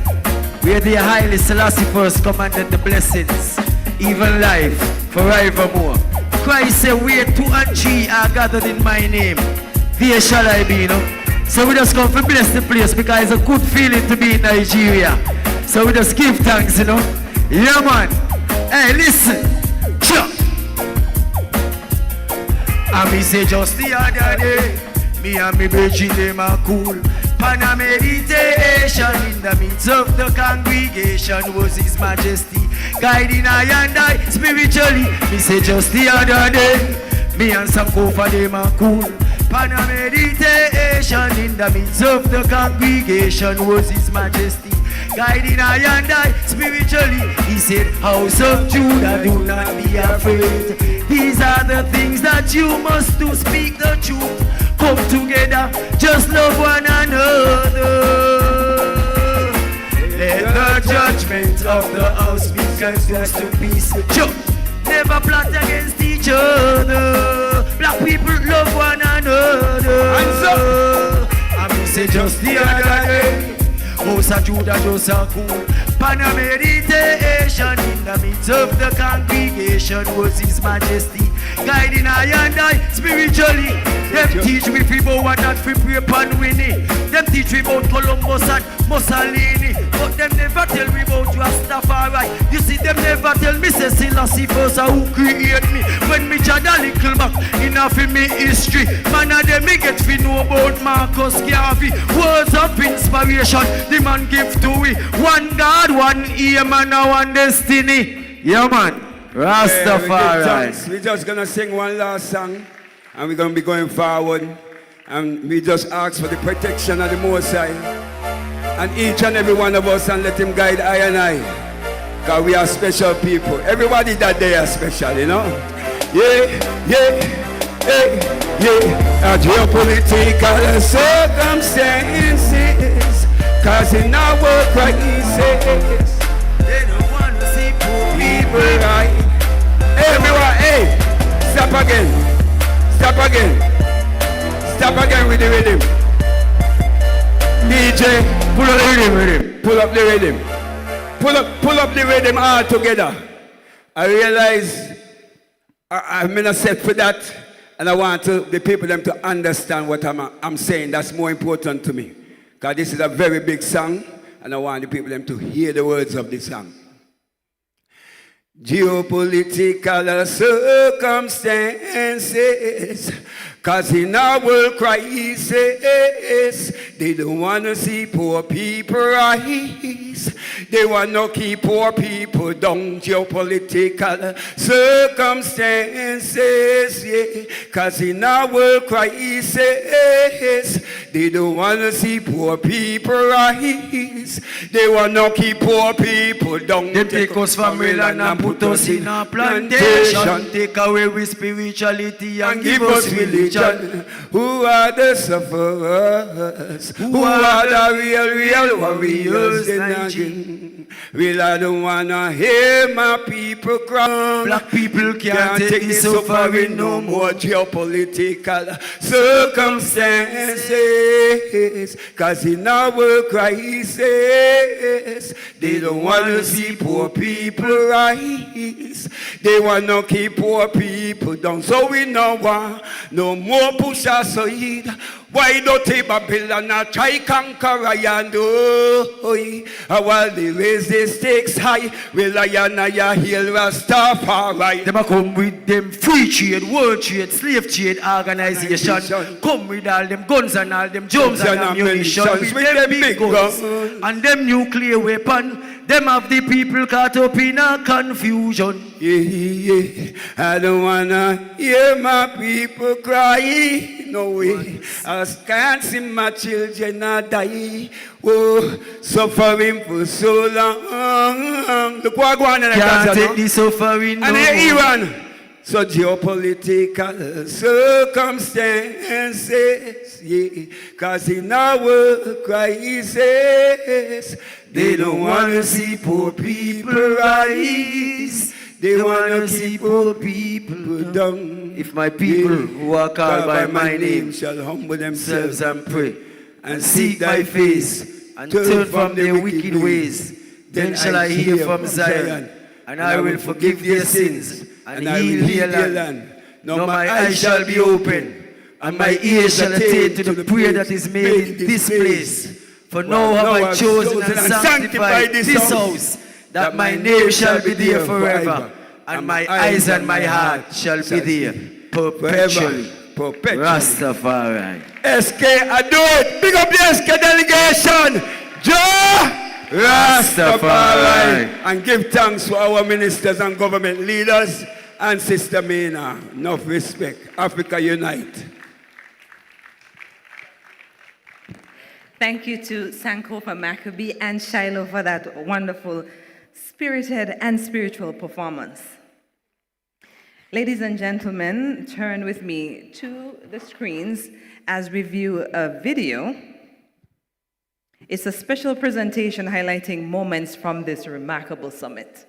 where the highly Selassie first commanded the blessings, even life forevermore. Christ said, where 2 and 3 are gathered in my name, there shall I be, So we just come to bless the place because it's a good feeling to be in Nigeria. So we just give thanks, Yeah, man. Hey, listen. Sure. And me say just the other day, me and me Beijing, them are cool. Pan a meditation in the midst of the congregation was His Majesty, guiding I and I spiritually. Me say just the other day, me and some Kofa, them are cool. Pan a meditation in the midst of the congregation was His Majesty, guiding I and I spiritually. He said, House of Judah, do not be afraid. These are the things that you must do. Speak the truth, come together, just love one another. Let the judgment of the house be confused to peace. Never plot against each other. Black people love one another. And so, I mean say just the other day, House of Judah just a cool. Pan a meditation in the midst of the congregation was His Majesty, guiding I and I spiritually. Them teach me fi bow and not fi pray pan Winnie. Them teach me about Columbus and Mussolini, but them never tell me about Rastafari. You see, them never tell me say Selassie first who create me. When me jad a little back in a fi me history, man a them me get fi know about Marcus Garvey. Words of inspiration, the man give to we. One God, one aim and one destiny. Yeah, man. Rastafari. We're just gonna sing one last song, and we're gonna be going forward. And we just ask for the protection of the Most High, and each and every one of us, and let Him guide I and I, because we are special people. Everybody that they are special, Yeah, geopolitical circumstances, causing our crisis. They don't want to see poor people right. Everyone, hey, stop again. Stop again. Stop again with the rhythm. DJ, pull up the rhythm. Pull up the rhythm. Pull up the rhythm all together. I realize I'm in a set for that, and I want the people them to understand what I'm saying. That's more important to me, because this is a very big song, and I want the people them to hear the words of this song. Geopolitical circumstances, cause in our world crisis, they don't want to see poor people rise. They want to keep poor people down. Geopolitical circumstances, yeah. Cause in our world crisis, they don't want to see poor people rise. They want to keep poor people down. They take us from real and put us in a plantation. Take away with spirituality and give us religion. Who are the sufferers? Who are the real warriors? Well, I don't wanna hear my people cry. Black people can't take this suffering no more. Geopolitical circumstances, cause in our crisis, they don't wanna see poor people rise. They wanna keep poor people down. So we know why no more push aside. Why don't Babylon not try conquer and while they raise the stakes high, will I heal Rastafari? Them a come with them free trade, world trade, slave trade organization. Come with all them guns and all them drums and ammunition. With them big guns and them nuclear weapon. Them have the people caught up in a confusion. I don't wanna hear my people cry. No way. I can't see my children die. Oh, suffering for so long. Look what going on. Can't take the suffering no more. And Iran. So geopolitical circumstances, yeah. Cause in our crisis, they don't want to see poor people rise. They want to see poor people down. If my people who are called by my name shall humble themselves and pray and seek my face and turn from their wicked ways, then shall I hear from Zion, and I will forgive their sins and heal their land. Now my eyes shall be open, and my ears shall attend to the prayer that is made in this place. For now have I chosen and sanctified this house, that my name shall be there forever, and my eyes and my heart shall be there perpetually. Rastafari. SK, I do it. Big up the SK delegation. Joe Rastafari. And give thanks to our ministers and government leaders and Sister Mina. Enough respect. Africa unite. Thank you to Sankofa Maccabee and Shiloh for that wonderful, spirited and spiritual performance. Ladies and gentlemen, turn with me to the screens as we view a video. It's a special presentation highlighting moments from this remarkable summit.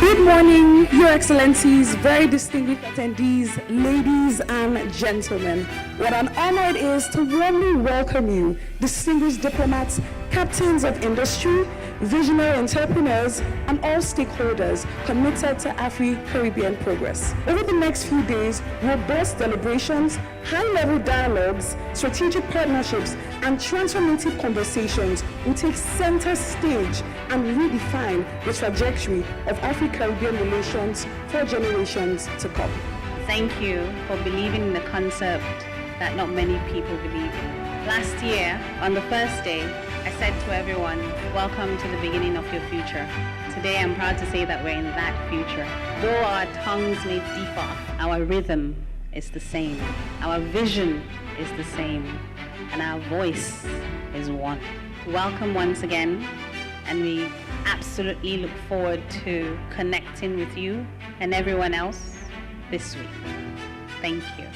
Good morning, Your Excellencies, very distinguished attendees, ladies and gentlemen. What an honor it is to warmly welcome you, distinguished diplomats, captains of industry, visionary entrepreneurs, and all stakeholders committed to Afri-Caribbean progress. Over the next few days, robust deliberations, high-level dialogues, strategic partnerships, and transformative conversations will take center stage and redefine the trajectory of Afri-Caribbean relations for generations to come. Thank you for believing in the concept that not many people believe in. Last year, on the first day, I said to everyone, welcome to the beginning of your future. Today, I'm proud to say that we're in that future. Though our tongues may differ, our rhythm is the same. Our vision is the same. And our voice is one. Welcome once again. And we absolutely look forward to connecting with you and everyone else this week. Thank you.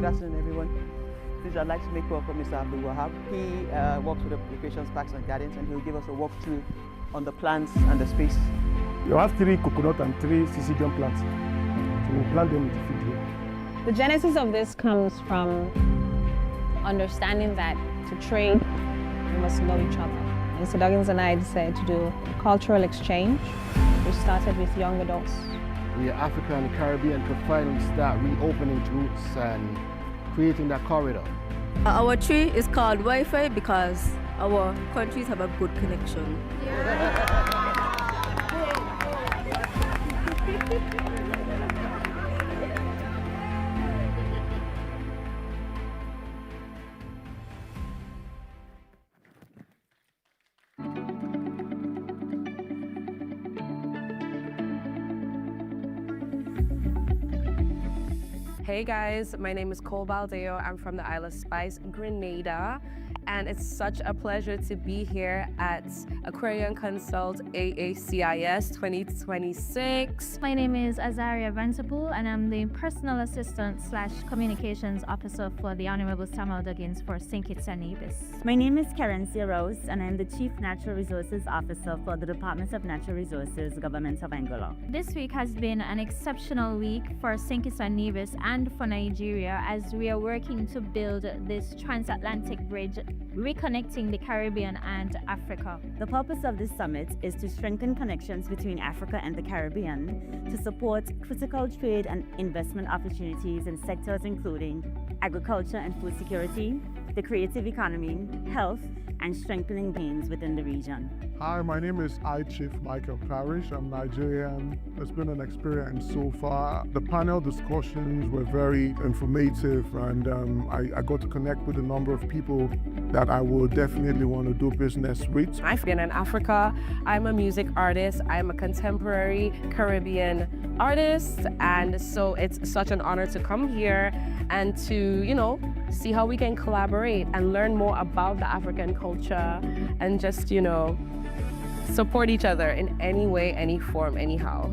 afternoon, everyone. Please, I'd like to make welcome Mr. Abdul-Wahab. He works with the Applications, Parks and Gardens, and he'll give us a walkthrough on the plants and the space. You have 3 coconut and 3 syzygium plants. So we'll plant them in the field here. The genesis of this comes from understanding that to trade, we must know each other. Mr. Duggins and I decided to do cultural exchange. We started with young adults. We are Africa and the Caribbean to finally start reopening roots and creating that corridor. Our tree is called Wi-Fi because our countries have a good connection. Hey guys, my name is Cole Baldeo. I'm from the Isle of Spice, Grenada, and it's such a pleasure to be here at Aquarian Consult AACIS 2026. My name is Azaria Vantapool, and I'm the personal assistant / communications officer for the Honorable Samuel Duggins for St. Kitts and Nevis. My name is Karencia Rose, and I'm the Chief Natural Resources Officer for the Department of Natural Resources, Government of Angola. This week has been an exceptional week for St. Kitts and Nevis and for Nigeria as we are working to build this transatlantic bridge reconnecting the Caribbean and Africa. The purpose of this summit is to strengthen connections between Africa and the Caribbean to support critical trade and investment opportunities in sectors including agriculture and food security, the creative economy, health, and strengthening gains within the region. Hi, my name is Chief Michael Parrish. I'm Nigerian. It's been an experience so far. The panel discussions were very informative, and I got to connect with a number of people that I will definitely want to do business with. I've been in Africa. I'm a music artist. I'm a contemporary Caribbean artist, and so it's such an honor to come here and to, see how we can collaborate and learn more about the African culture and just, support each other in any way, any form, anyhow.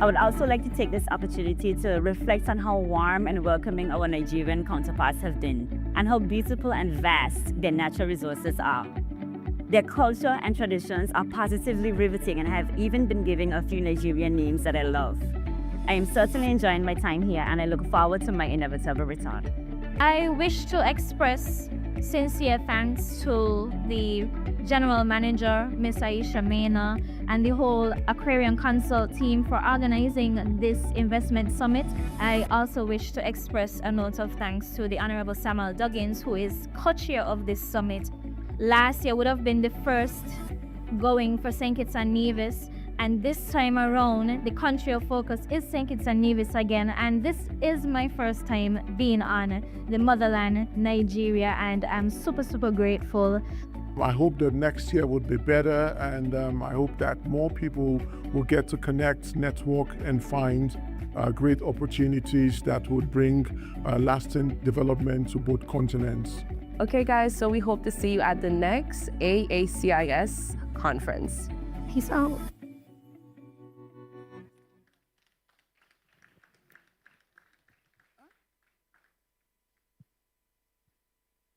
I would also like to take this opportunity to reflect on how warm and welcoming our Nigerian counterparts have been and how beautiful and vast their natural resources are. Their culture and traditions are positively riveting, and I have even been giving a few Nigerian names that I love. I am certainly enjoying my time here, and I look forward to my inevitable return. I wish to express sincere thanks to the General Manager, Ms. Aisha Mena, and the whole Aquarian Consult team for organizing this investment summit. I also wish to express a note of thanks to the Honorable Samuel Duggins, who is co-chair of this summit. Last year would have been the first going for St. Kitts and Nevis, and this time around, the country of focus is St. Kitts and Nevis again, and this is my first time being on the motherland, Nigeria, and I'm super, super grateful. I hope that next year would be better, and I hope that more people will get to connect, network, and find great opportunities that would bring lasting development to both continents. Okay, guys, so we hope to see you at the next AACIS conference. Peace out.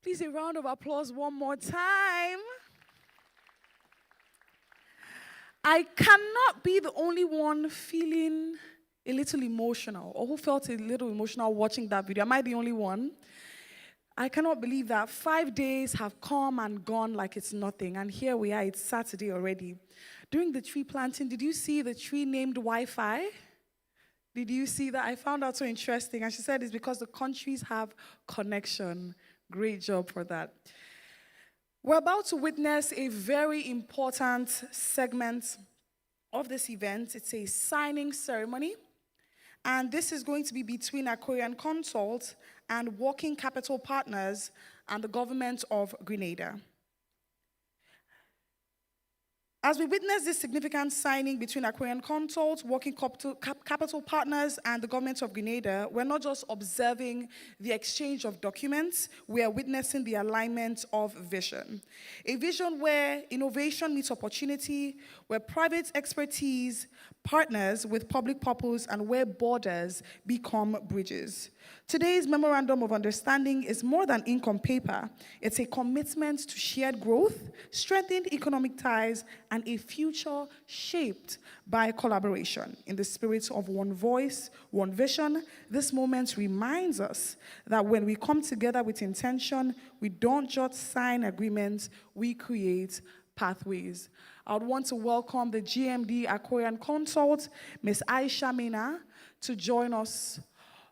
Please, a round of applause one more time. I cannot be the only one feeling a little emotional, or who felt a little emotional watching that video. Am I the only one? I cannot believe that 5 days have come and gone like it's nothing, and here we are, it's Saturday already. During the tree planting, did you see the tree named Wi-Fi? Did you see that? I found out so interesting, and she said it's because the countries have connection. Great job for that. We're about to witness a very important segment of this event. It's a signing ceremony, and this is going to be between Aquarian Consult and Working Capital Partners and the government of Grenada. As we witness this significant signing between Aquarian Consult, Working Capital Partners, and the government of Grenada, we're not just observing the exchange of documents, we are witnessing the alignment of vision. A vision where innovation meets opportunity, where private expertise partners with public purpose, and where borders become bridges. Today's Memorandum of Understanding is more than ink on paper. It's a commitment to shared growth, strengthened economic ties, and a future shaped by collaboration. In the spirit of one voice, one vision, this moment reminds us that when we come together with intention, we don't just sign agreements, we create pathways. I would want to welcome the GMD Aquarian Consult, Ms. Aisha Mena, to join us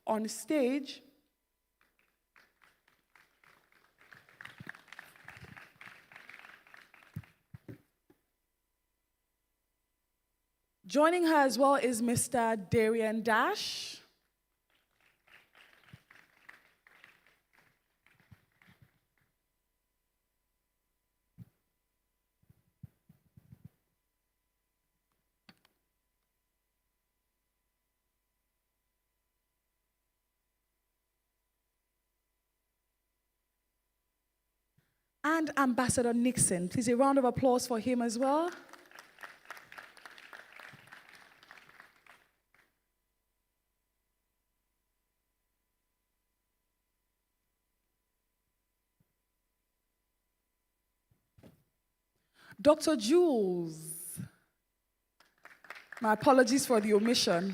on stage. Joining her as well is Mr. Darian Dash. And Ambassador Nixon. Please, a round of applause for him as well. Dr. Jules. My apologies for the omission.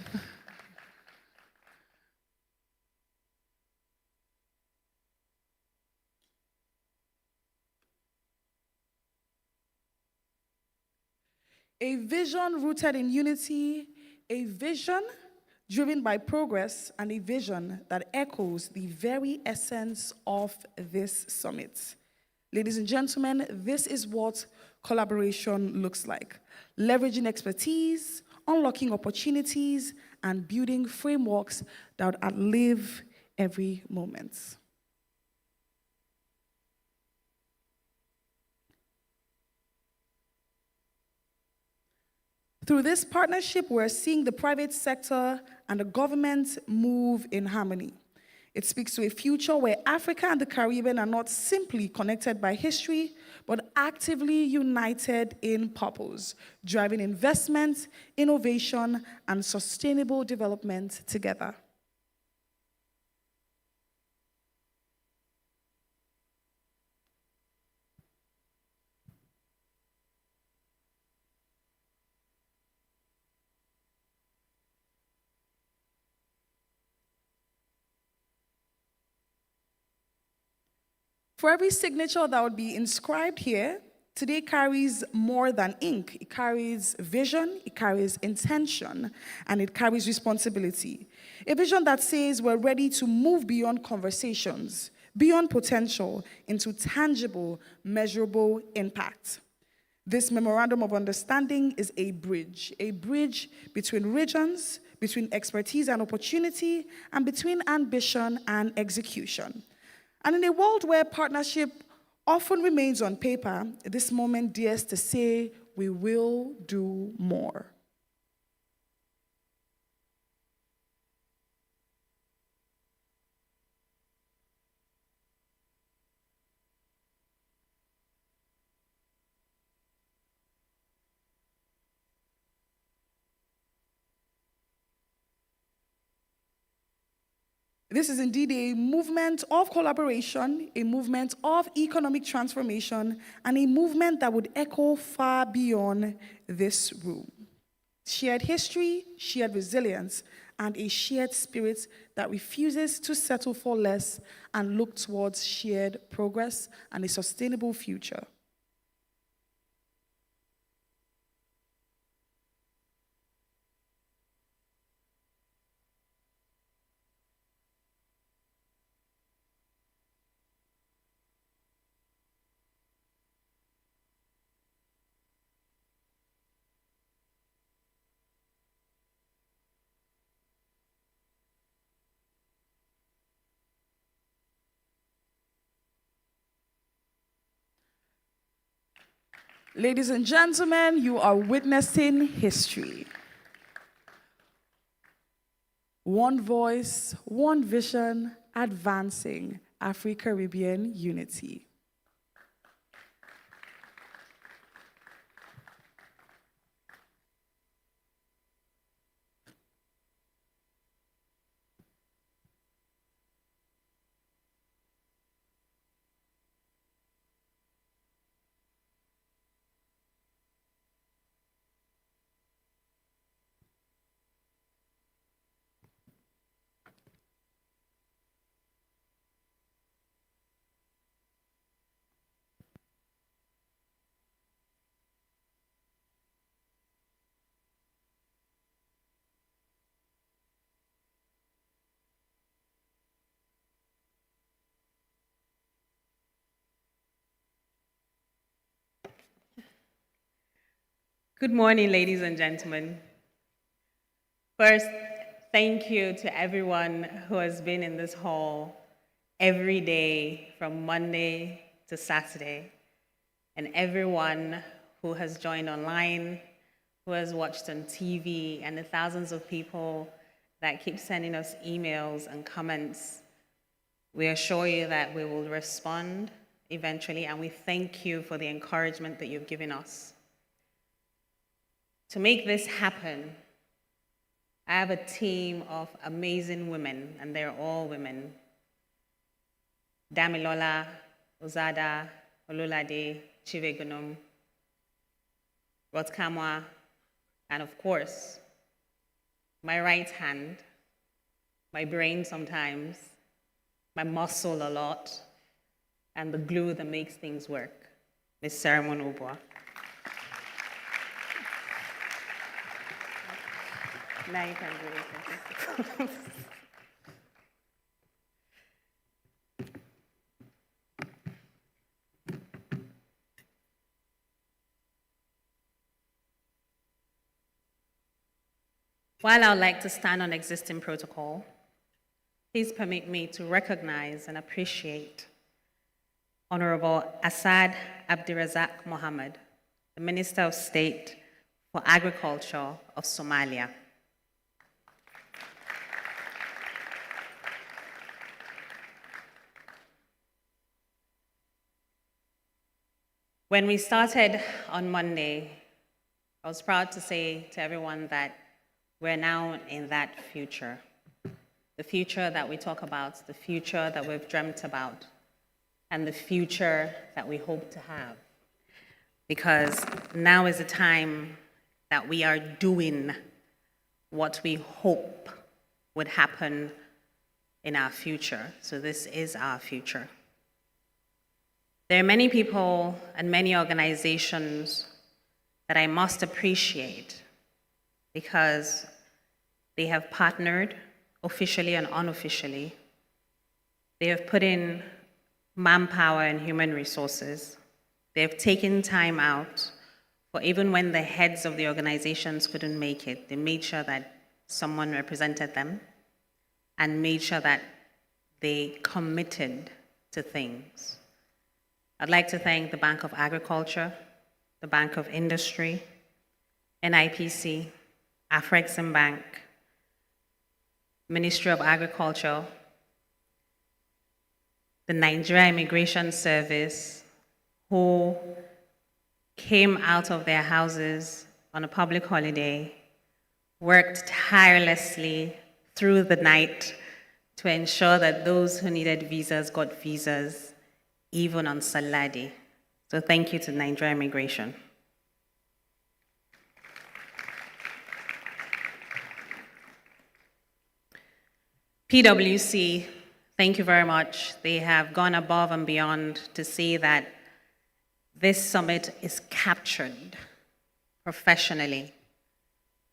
A vision rooted in unity, a vision driven by progress, and a vision that echoes the very essence of this summit. Ladies and gentlemen, this is what collaboration looks like. Leveraging expertise, unlocking opportunities, and building frameworks that would outlive every moment. Through this partnership, we're seeing the private sector and the government move in harmony. It speaks to a future where Africa and the Caribbean are not simply connected by history, but actively united in purpose, driving investment, innovation, and sustainable development together. For every signature that would be inscribed here, today carries more than ink. It carries vision, it carries intention, and it carries responsibility. A vision that says we're ready to move beyond conversations, beyond potential, into tangible, measurable impact. This Memorandum of Understanding is a bridge between regions, between expertise and opportunity, and between ambition and execution. And in a world where partnership often remains on paper, this moment dares to say we will do more. This is indeed a movement of collaboration, a movement of economic transformation, and a movement that would echo far beyond this room. Shared history, shared resilience, and a shared spirit that refuses to settle for less and look towards shared progress and a sustainable future. Ladies and gentlemen, you are witnessing history. One voice, one vision, advancing Afri-Caribbean unity. Good morning, ladies and gentlemen. First, thank you to everyone who has been in this hall every day from Monday to Saturday, and everyone who has joined online, who has watched on TV, and the thousands of people that keep sending us emails and comments. We assure you that we will respond eventually, and we thank you for the encouragement that you've given us. To make this happen, I have a team of amazing women, and they're all women. Damilola, Ozada, Ololade, Chivegunum, Rotkamwa, and of course, my right hand, my brain sometimes, my muscle a lot, and the glue that makes things work, Ms. Sarah Monobua. Now you can do it. While I would like to stand on existing protocol, please permit me to recognize and appreciate Honorable Asad Abdirazak Mohammed, the Minister of State for Agriculture of Somalia. When we started on Monday, I was proud to say to everyone that we're now in that future. The future that we talk about, the future that we've dreamt about, and the future that we hope to have. Because now is the time that we are doing what we hope would happen in our future. So this is our future. There are many people and many organizations that I must appreciate because they have partnered officially and unofficially. They have put in manpower and human resources. They have taken time out for even when the heads of the organizations couldn't make it. They made sure that someone represented them and made sure that they committed to things. I'd like to thank the Bank of Agriculture, the Bank of Industry, NIPC, Afri-Caribbean Bank, Ministry of Agriculture, the Nigeria Immigration Service, who came out of their houses on a public holiday, worked tirelessly through the night to ensure that those who needed visas got visas, even on Saladi. So thank you to Nigeria Immigration. PwC, thank you very much. They have gone above and beyond to see that this summit is captured professionally.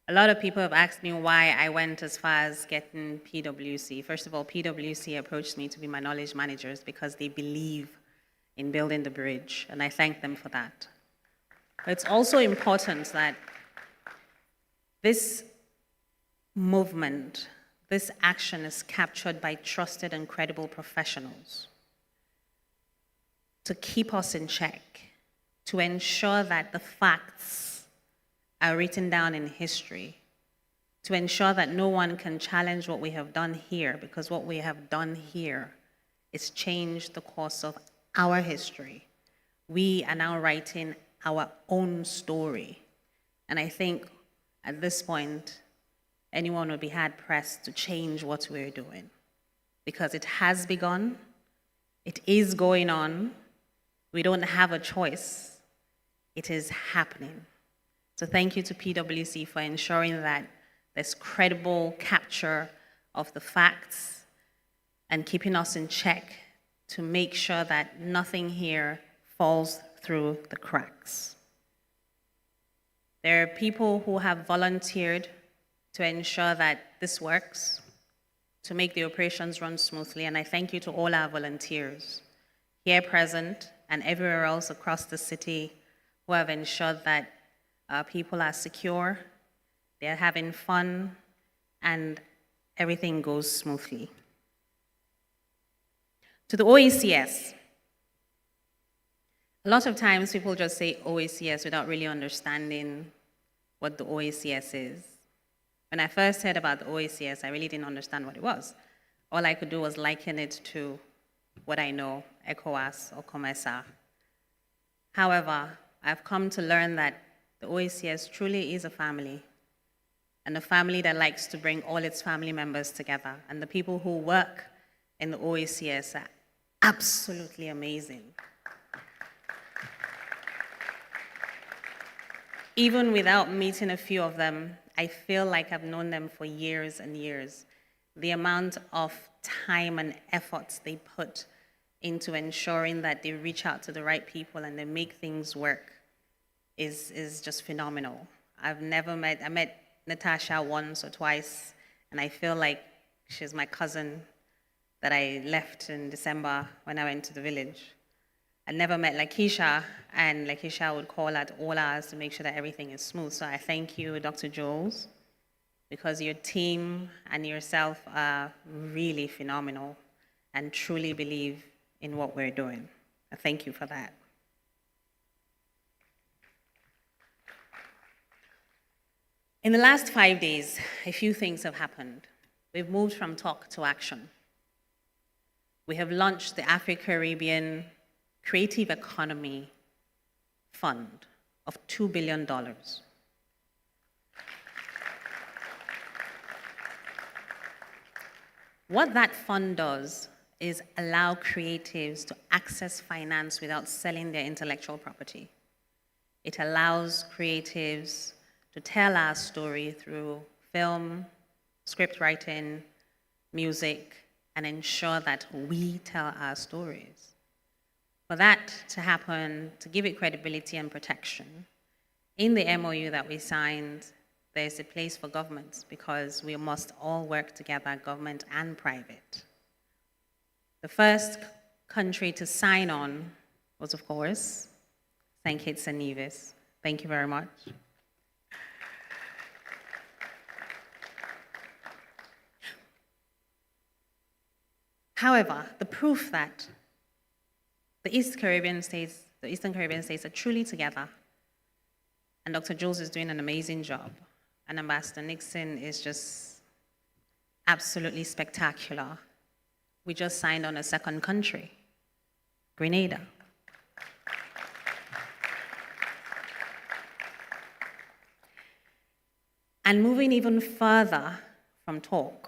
A lot of people have asked me why I went as far as getting PwC. First of all, PwC approached me to be my knowledge managers because they believe in building the bridge, and I thank them for that. But it's also important that this movement, this action is captured by trusted and credible professionals to keep us in check, to ensure that the facts are written down in history, to ensure that no one can challenge what we have done here, because what we have done here is changed the course of our history. We are now writing our own story. And I think at this point, anyone would be hard-pressed to change what we're doing, because it has begun, it is going on, we don't have a choice, it is happening. So thank you to PwC for ensuring that there's credible capture of the facts and keeping us in check to make sure that nothing here falls through the cracks. There are people who have volunteered to ensure that this works, to make the operations run smoothly, and I thank you to all our volunteers here present and everywhere else across the city who have ensured that People are secure, they're having fun, and everything goes smoothly. To the OACS, a lot of times people just say OACS without really understanding what the OACS is. When I first heard about the OACS, I really didn't understand what it was. All I could do was liken it to what I know, ECOWAS or COMESA. However, I've come to learn that the OACS truly is a family, and a family that likes to bring all its family members together. And the people who work in the OACS are absolutely amazing. Even without meeting a few of them, I feel like I've known them for years and years. The amount of time and efforts they put into ensuring that they reach out to the right people and they make things work is just phenomenal. I met Natasha once or twice, and I feel like she's my cousin that I left in December when I went to the village. I never met Lakeisha, and Lakeisha would call at all hours to make sure that everything is smooth. So I thank you, Dr. Jules, because your team and yourself are really phenomenal and truly believe in what we're doing. I thank you for that. In the last 5 days, a few things have happened. We've moved from talk to action. We have launched the Afri-Caribbean Creative Economy Fund of $2 billion. What that fund does is allow creatives to access finance without selling their intellectual property. It allows creatives to tell our story through film, script writing, music, and ensure that we tell our stories. For that to happen, to give it credibility and protection, in the MOU that we signed, there's a place for governments because we must all work together, government and private. The first country to sign on was, of course, St. Kitts and Nevis. Thank you very much. However, the proof that the Eastern Caribbean states are truly together, and Dr. Jules is doing an amazing job, and Ambassador Nixon is just absolutely spectacular. We just signed on a second country, Grenada. And moving even further from talk,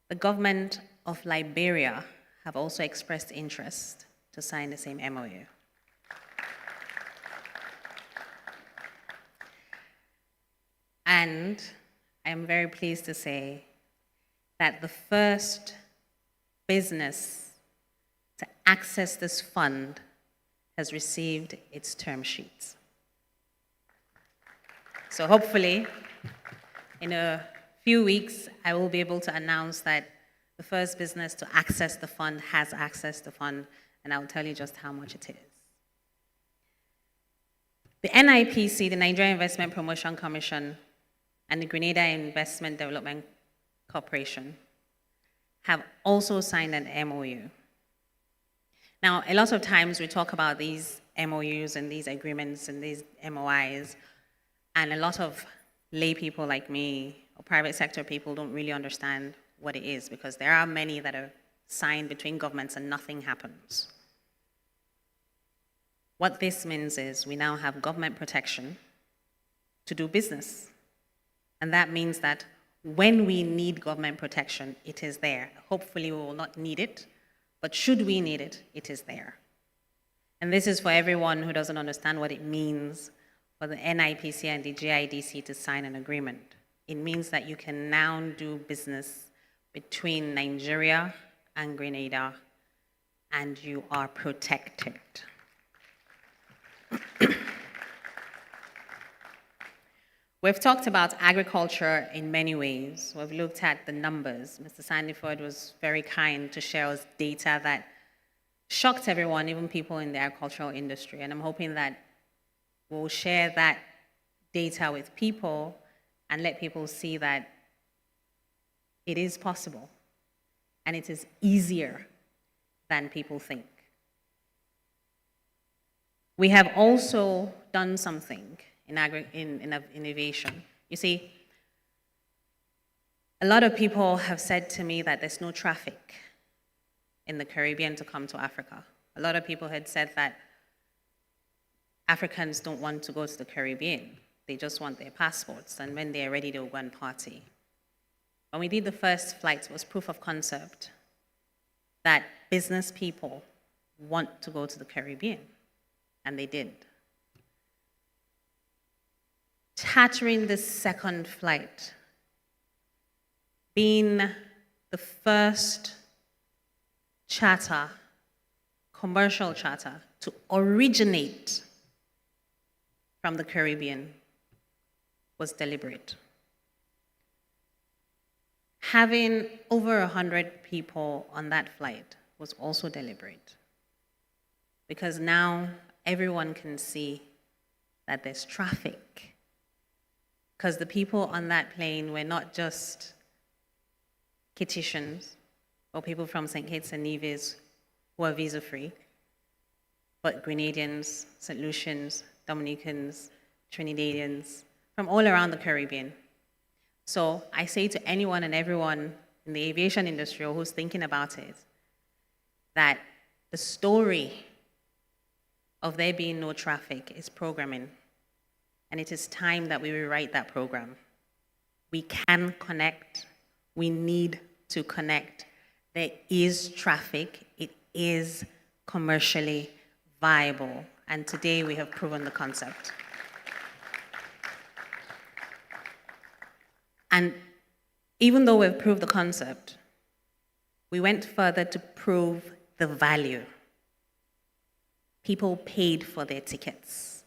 the government of Liberia have also expressed interest to sign the same MOU. And I'm very pleased to say that the first business to access this fund has received its term sheets. So hopefully, in a few weeks, I will be able to announce that the first business to access the fund has accessed the fund, and I'll tell you just how much it is. The NIPC, the Nigeria Investment Promotion Commission, and the Grenada Investment Development Corporation have also signed an MOU. Now, a lot of times we talk about these MOUs and these agreements and these MOIs, and a lot of lay people like me or private sector people don't really understand what it is, because there are many that are signed between governments and nothing happens. What this means is we now have government protection to do business. And that means that when we need government protection, it is there. Hopefully we will not need it, but should we need it, it is there. And this is for everyone who doesn't understand what it means for the NIPC and the GIDC to sign an agreement. It means that you can now do business between Nigeria and Grenada, and you are protected. We've talked about agriculture in many ways. We've looked at the numbers. Mr. Sandiford was very kind to share us data that shocked everyone, even people in the agricultural industry. And I'm hoping that will share that data with people and let people see that it is possible and it is easier than people think. We have also done something in innovation. You see, a lot of people have said to me that there's no traffic in the Caribbean to come to Africa. A lot of people had said that Africans don't want to go to the Caribbean. They just want their passports, and when they're ready, they'll go and party. When we did the first flight, it was proof of concept that business people want to go to the Caribbean, and they did. Chartering this second flight, being the first charter, commercial charter, to originate from the Caribbean was deliberate. Having over 100 people on that flight was also deliberate, because now everyone can see that there's traffic, because the people on that plane were not just Kittians or people from St. Kitts and Nevis who are visa-free, but Grenadians, St. Lucians, Dominicans, Trinidadians, from all around the Caribbean. So I say to anyone and everyone in the aviation industry or who's thinking about it, that the story of there being no traffic is programming, and it is time that we rewrite that program. We can connect. We need to connect. There is traffic. It is commercially viable, and today we have proven the concept. And even though we've proved the concept, we went further to prove the value. People paid for their tickets.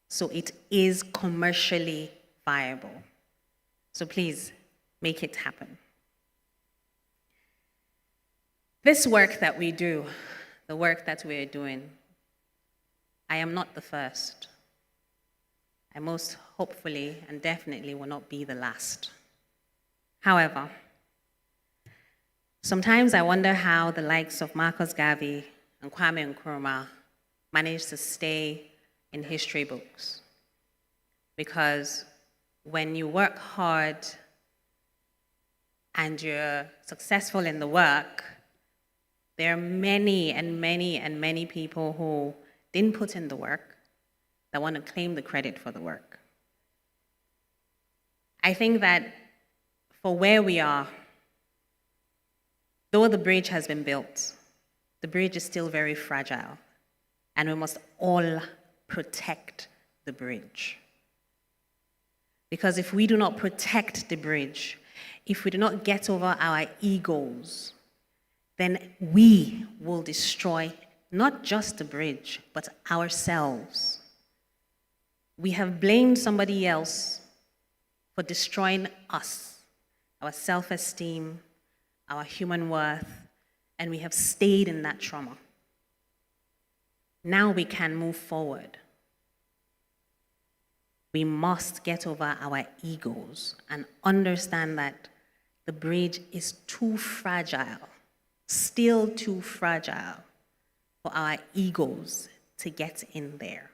So it is commercially viable. So please, make it happen. This work that we do, the work that we're doing, I am not the first. I most hopefully and definitely will not be the last. However, sometimes I wonder how the likes of Marcus Garvey and Kwame Nkrumah managed to stay in history books. Because when you work hard and you're successful in the work, there are many and many and many people who didn't put in the work that want to claim the credit for the work. I think that for where we are, though the bridge has been built, the bridge is still very fragile, and we must all protect the bridge. Because if we do not protect the bridge, if we do not get over our egos, then we will destroy not just the bridge, but ourselves. We have blamed somebody else for destroying us, our self-esteem, our human worth, and we have stayed in that trauma. Now we can move forward. We must get over our egos and understand that the bridge is too fragile, still too fragile for our egos to get in there.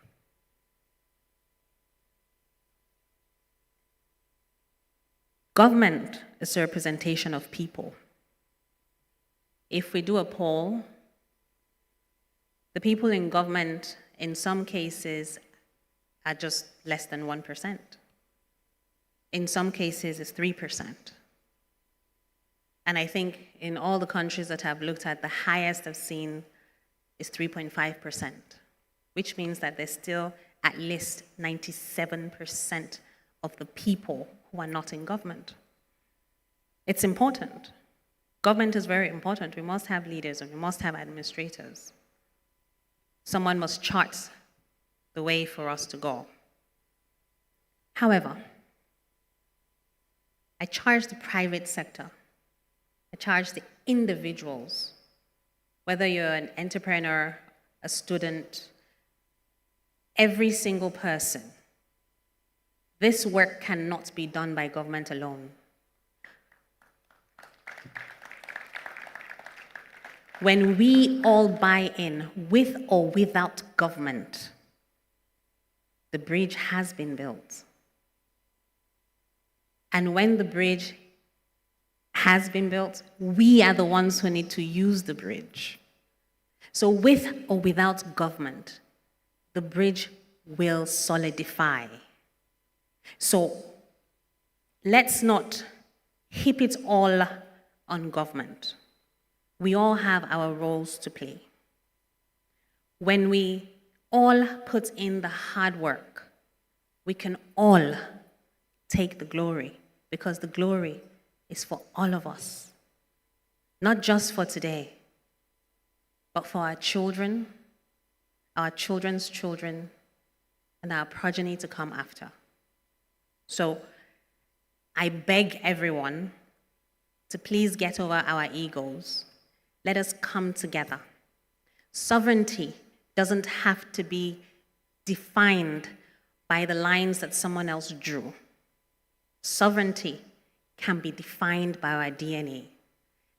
Government is a representation of people. If we do a poll, the people in government, in some cases, are just less than 1%. In some cases, it's 3%. And I think in all the countries that I've looked at, the highest I've seen is 3.5%, which means that there's still at least 97% of the people who are not in government. It's important. Government is very important. We must have leaders and we must have administrators. Someone must chart the way for us to go. However, I charge the private sector, I charge the individuals, whether you're an entrepreneur, a student, every single person. This work cannot be done by government alone. When we all buy in, with or without government, the bridge has been built. And when the bridge has been built, we are the ones who need to use the bridge. So with or without government, the bridge will solidify. So let's not heap it all on government. We all have our roles to play. When we all put in the hard work, we can all take the glory, because the glory is for all of us. Not just for today, but for our children, our children's children, and our progeny to come after. So I beg everyone to please get over our egos. Let us come together. Sovereignty doesn't have to be defined by the lines that someone else drew. Sovereignty can be defined by our DNA.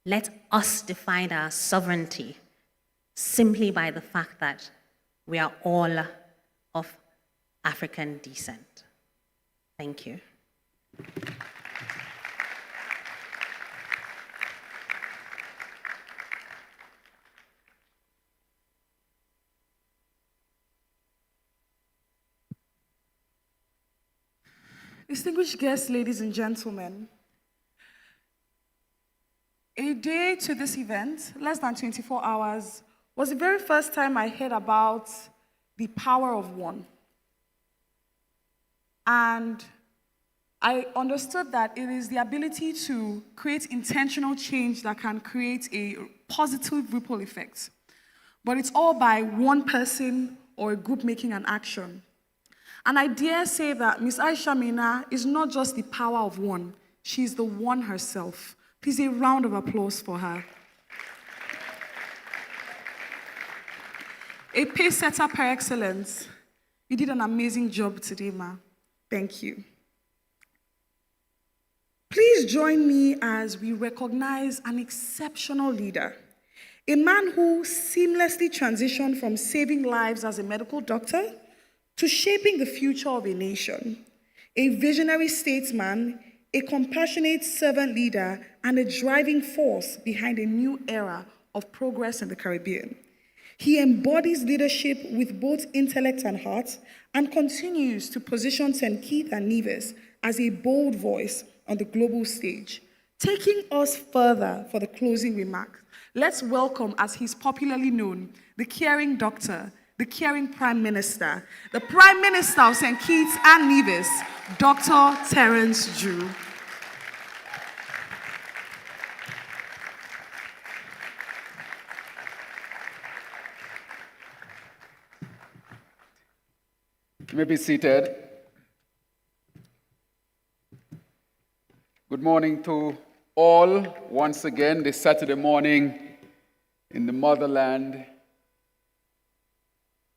Let us define our sovereignty simply by the fact that we are all of African descent. Thank you. Distinguished guests, ladies and gentlemen, a day to this event, less than 24 hours, was the very first time I heard about the power of one. And I understood that it is the ability to create intentional change that can create a positive ripple effect. But it's all by one person or a group making an action. And I dare say that Ms. Aisha Mena is not just the power of one, she's the one herself. Please, a round of applause for her. A pace setter par excellence. You did an amazing job today, ma. Thank you. Please join me as we recognize an exceptional leader, a man who seamlessly transitioned from saving lives as a medical doctor to shaping the future of a nation, a visionary statesman, a compassionate servant leader, and a driving force behind a new era of progress in the Caribbean. He embodies leadership with both intellect and heart, and continues to position St. Kitts and Nevis as a bold voice on the global stage. Taking us further for the closing remarks, let's welcome, as he's popularly known, the caring doctor, the caring Prime Minister, the Prime Minister of St. Kitts and Nevis, Dr. Terence Drew. You may be seated. Good morning to all once again this Saturday morning in the motherland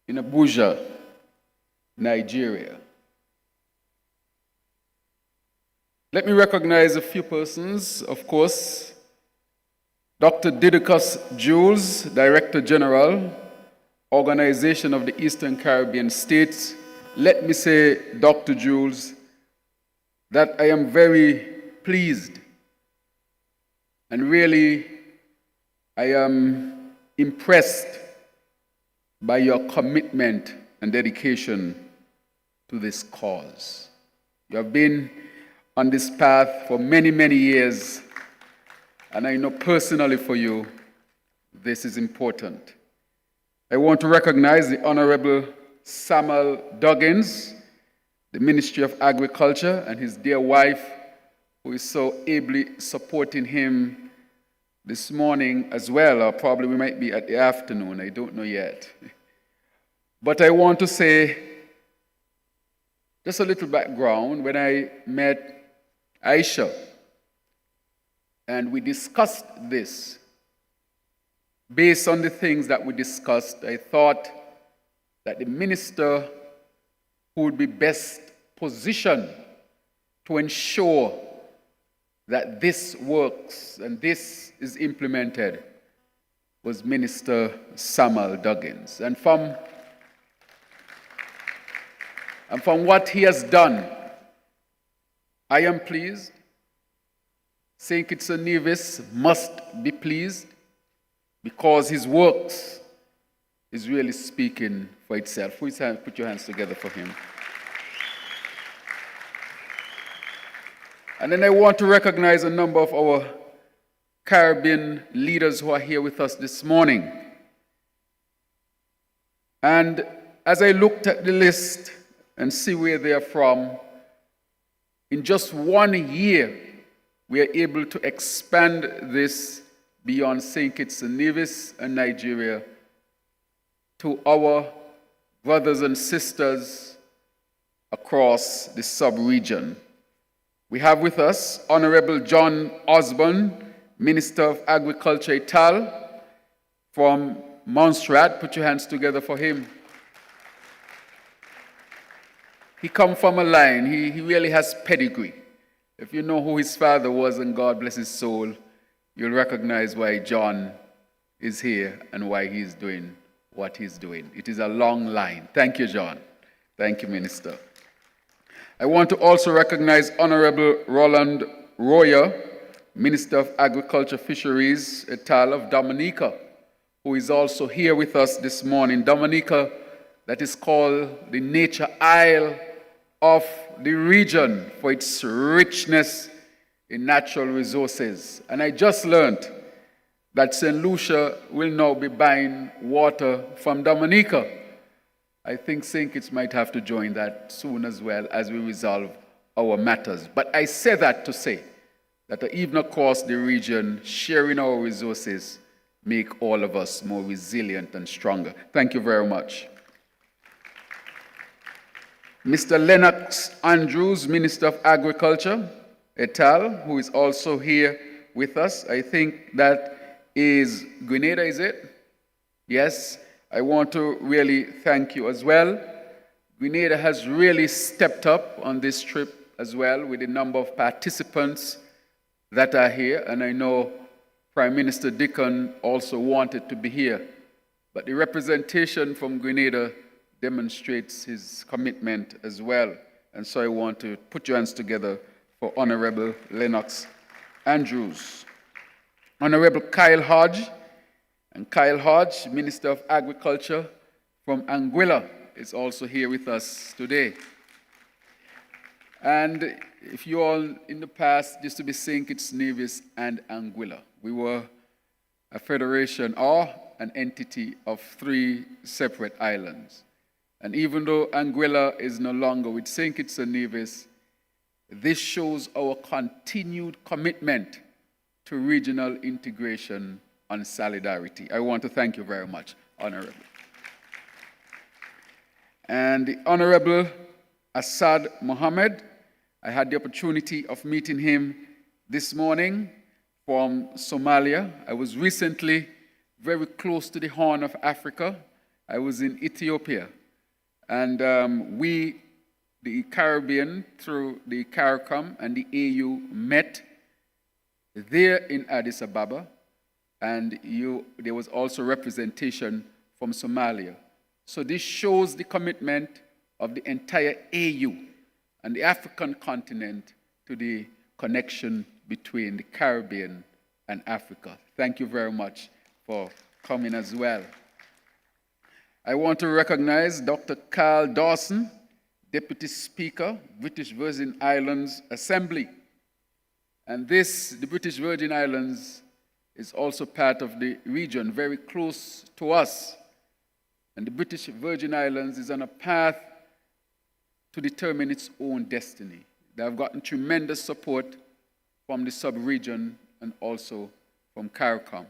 in Abuja, Nigeria. Let me recognize a few persons, of course. Dr. Didacus Jules, Director General, Organization of the Eastern Caribbean States. Let me say, Dr. Jules, that I am very pleased and really I am impressed by your commitment and dedication to this cause. You have been on this path for many, many years, and I know personally for you, this is important. I want to recognize the Honorable Samuel Duggins, the Ministry of Agriculture, and his dear wife, who is so ably supporting him this morning as well, or probably we might be at the afternoon, I don't know yet. But I want to say just a little background. When I met Aisha and we discussed this, based on the things that we discussed, I thought that the Minister who would be best positioned to ensure that this works and this is implemented was Minister Samuel Duggins. And from what he has done, I am pleased. St. Kitts and Nevis must be pleased because his works is really speaking for itself. Put your hands together for him. And then I want to recognize a number of our Caribbean leaders who are here with us this morning. And as I looked at the list and see where they are from, in just 1 year, we are able to expand this beyond St. Kitts and Nevis and Nigeria to our brothers and sisters across the sub-region. We have with us Honorable John Osborne, Minister of Agriculture Etal from Montserrat. Put your hands together for him. He comes from a line, he really has pedigree. If you know who his father was, and God bless his soul, you'll recognize why John is here and why he's doing what he's doing. It is a long line. Thank you, John. Thank you, Minister. I want to also recognize Honorable Roland Royer, Minister of Agriculture, Fisheries, Etal of Dominica, who is also here with us this morning. Dominica, that is called the Nature Isle of the region for its richness in natural resources. And I just learned that St. Lucia will now be buying water from Dominica. I think St. Kitts might have to join that soon as well as we resolve our matters. But I say that to say that even across the region, sharing our resources make all of us more resilient and stronger. Thank you very much. Mr. Lennox Andrews, Minister of Agriculture, Etal, who is also here with us. I think that is Grenada, is it? Yes. I want to really thank you as well. Grenada has really stepped up on this trip as well with the number of participants that are here. And I know Prime Minister Dickon also wanted to be here. But the representation from Grenada demonstrates his commitment as well. And so I want to put your hands together for Honorable Lennox Andrews. Honorable Kyle Hodge. And Kyle Hodge, Minister of Agriculture from Anguilla, is also here with us today. And if you all in the past used to be St. Kitts Nevis and Anguilla, we were a federation or an entity of 3 separate islands. And even though Anguilla is no longer with St. Kitts and Nevis, this shows our continued commitment to regional integration and solidarity. I want to thank you very much, Honorable. And the Honorable Assad Mohammed, I had the opportunity of meeting him this morning from Somalia. I was recently very close to the Horn of Africa. I was in Ethiopia. And we, the Caribbean, through the CARICOM and the AU, met there in Addis Ababa. And there was also representation from Somalia. So this shows the commitment of the entire AU and the African continent to the connection between the Caribbean and Africa. Thank you very much for coming as well. I want to recognize Dr. Carl Dawson, Deputy Speaker, British Virgin Islands Assembly. And the British Virgin Islands is also part of the region, very close to us. And the British Virgin Islands is on a path to determine its own destiny. They have gotten tremendous support from the sub-region and also from CARICOM.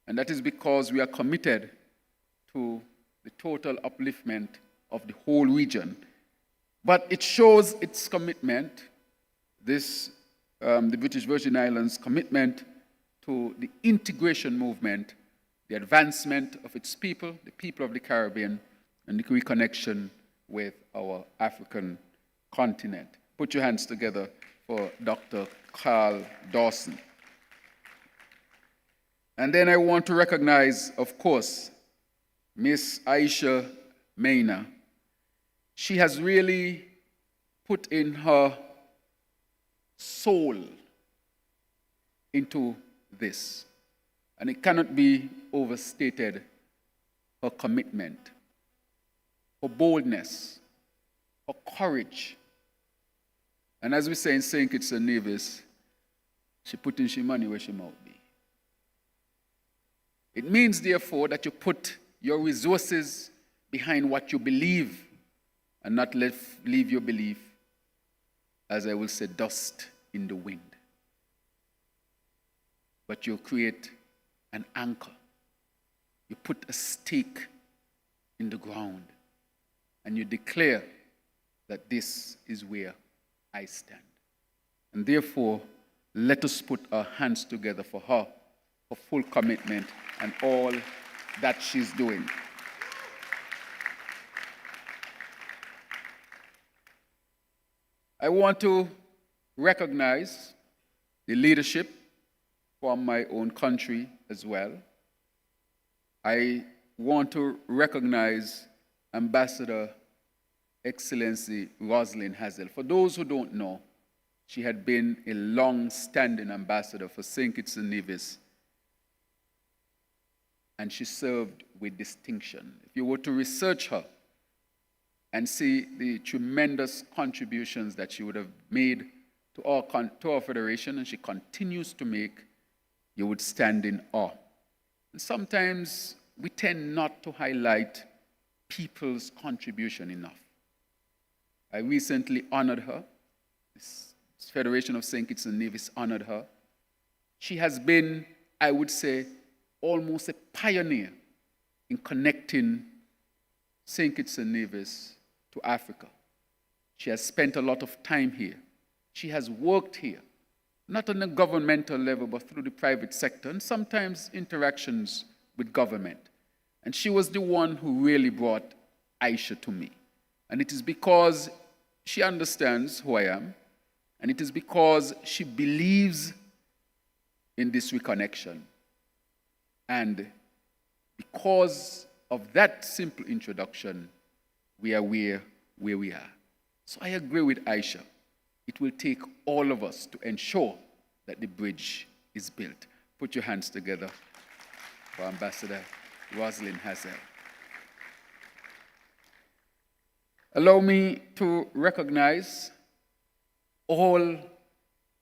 And that is because we are committed to the total upliftment of the whole region. But it shows its commitment, the British Virgin Islands' commitment to the integration movement, the advancement of its people, the people of the Caribbean, and the reconnection with our African continent. Put your hands together for Dr. Carl Dawson. And then I want to recognize, of course, Miss Aisha Maina. She has really put in her soul into this, and it cannot be overstated, her commitment, her boldness, her courage. And as we say in St. Kitts and Nevis, she put in she money where she might be. It means, therefore, that you put your resources behind what you believe and not leave your belief, as I will say, dust in the wind. But you create an anchor. You put a stake in the ground and you declare that this is where I stand. And therefore, let us put our hands together for her, for full commitment and all that she's doing. I want to recognize the leadership from my own country as well. I want to recognize Ambassador Excellency Rosalind Hazel. For those who don't know, she had been a long-standing ambassador for St. Kitts and Nevis, and she served with distinction. If you were to research her and see the tremendous contributions that she would have made to our federation, and she continues to make, you would stand in awe. And sometimes we tend not to highlight people's contribution enough. I recently honored her. This Federation of St. Kitts and Nevis honored her. She has been, I would say, almost a pioneer in connecting St. Kitts and Nevis to Africa. She has spent a lot of time here. She has worked here, not on a governmental level, but through the private sector, and sometimes interactions with government. And she was the one who really brought Aisha to me. And it is because she understands who I am, and it is because she believes in this reconnection. And because of that simple introduction, we are where we are. So I agree with Aisha. It will take all of us to ensure that the bridge is built. Put your hands together for Ambassador Rosalind Hazel. Allow me to recognize all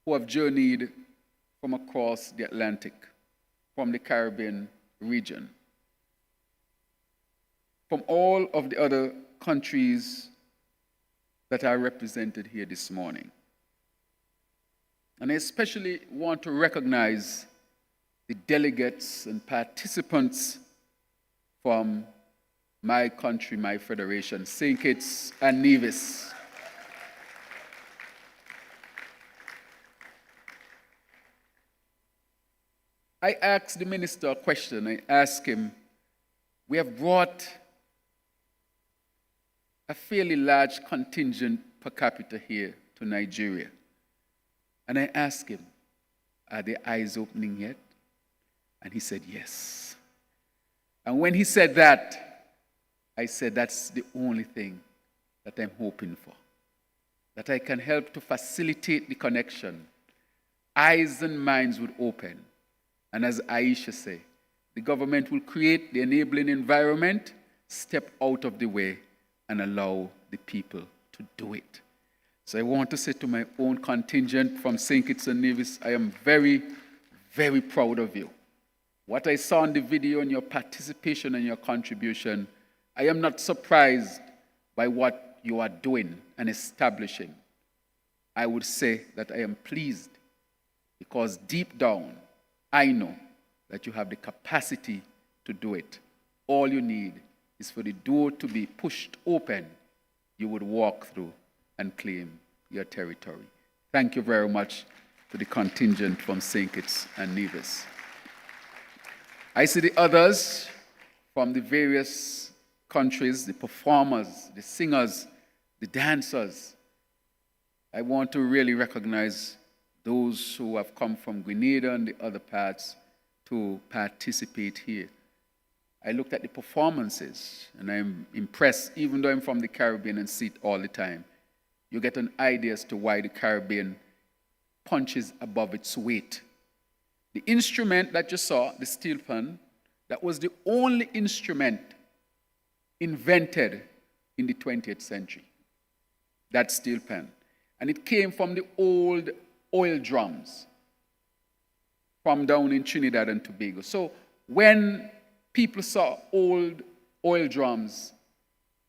who have journeyed from across the Atlantic, from the Caribbean region, from all of the other countries that are represented here this morning. And I especially want to recognize the delegates and participants from my country, my federation, St. Kitts and Nevis. I asked the minister a question. I asked him, we have brought a fairly large contingent per capita here to Nigeria. And I asked him, are their eyes opening yet? And he said, yes. And when he said that, I said, that's the only thing that I'm hoping for. That I can help to facilitate the connection. Eyes and minds would open. And as Aisha said, the government will create the enabling environment, step out of the way, and allow the people to do it. So I want to say to my own contingent from St. Kitts and Nevis, I am very, very proud of you. What I saw in the video and your participation and your contribution, I am not surprised by what you are doing and establishing. I would say that I am pleased because deep down, I know that you have the capacity to do it. All you need is for the door to be pushed open. You would walk through and claim your territory. Thank you very much to the contingent from St. Kitts and Nevis. I see the others from the various countries, the performers, the singers, the dancers. I want to really recognize those who have come from Grenada and the other parts to participate here. I looked at the performances and I'm impressed, even though I'm from the Caribbean and see it all the time. You get an idea as to why the Caribbean punches above its weight. The instrument that you saw, the steel pan, that was the only instrument invented in the 20th century, that steel pan. And it came from the old oil drums from down in Trinidad and Tobago. So when people saw old oil drums,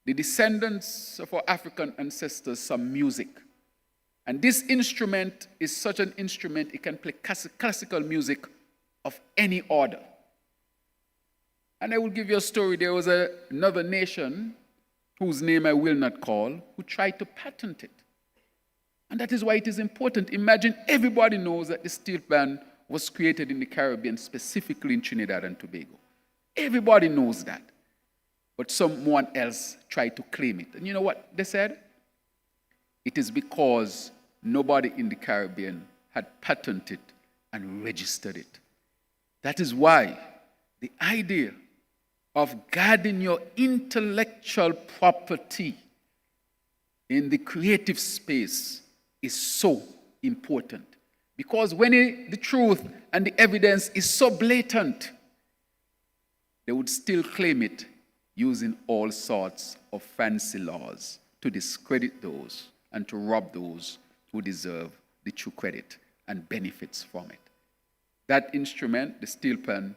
the descendants of our African ancestors saw music. And this instrument is such an instrument, it can play classical music of any order. And I will give you a story. There was another nation, whose name I will not call, who tried to patent it. And that is why it is important. Imagine everybody knows that the steel pan was created in the Caribbean, specifically in Trinidad and Tobago. Everybody knows that. But someone else tried to claim it. And you know what they said? It is because nobody in the Caribbean had patented and registered it. That is why the idea of guarding your intellectual property in the creative space is so important. Because when the truth and the evidence is so blatant, they would still claim it using all sorts of fancy laws to discredit those and to rob those who deserve the true credit and benefits from it. That instrument, the steel pan,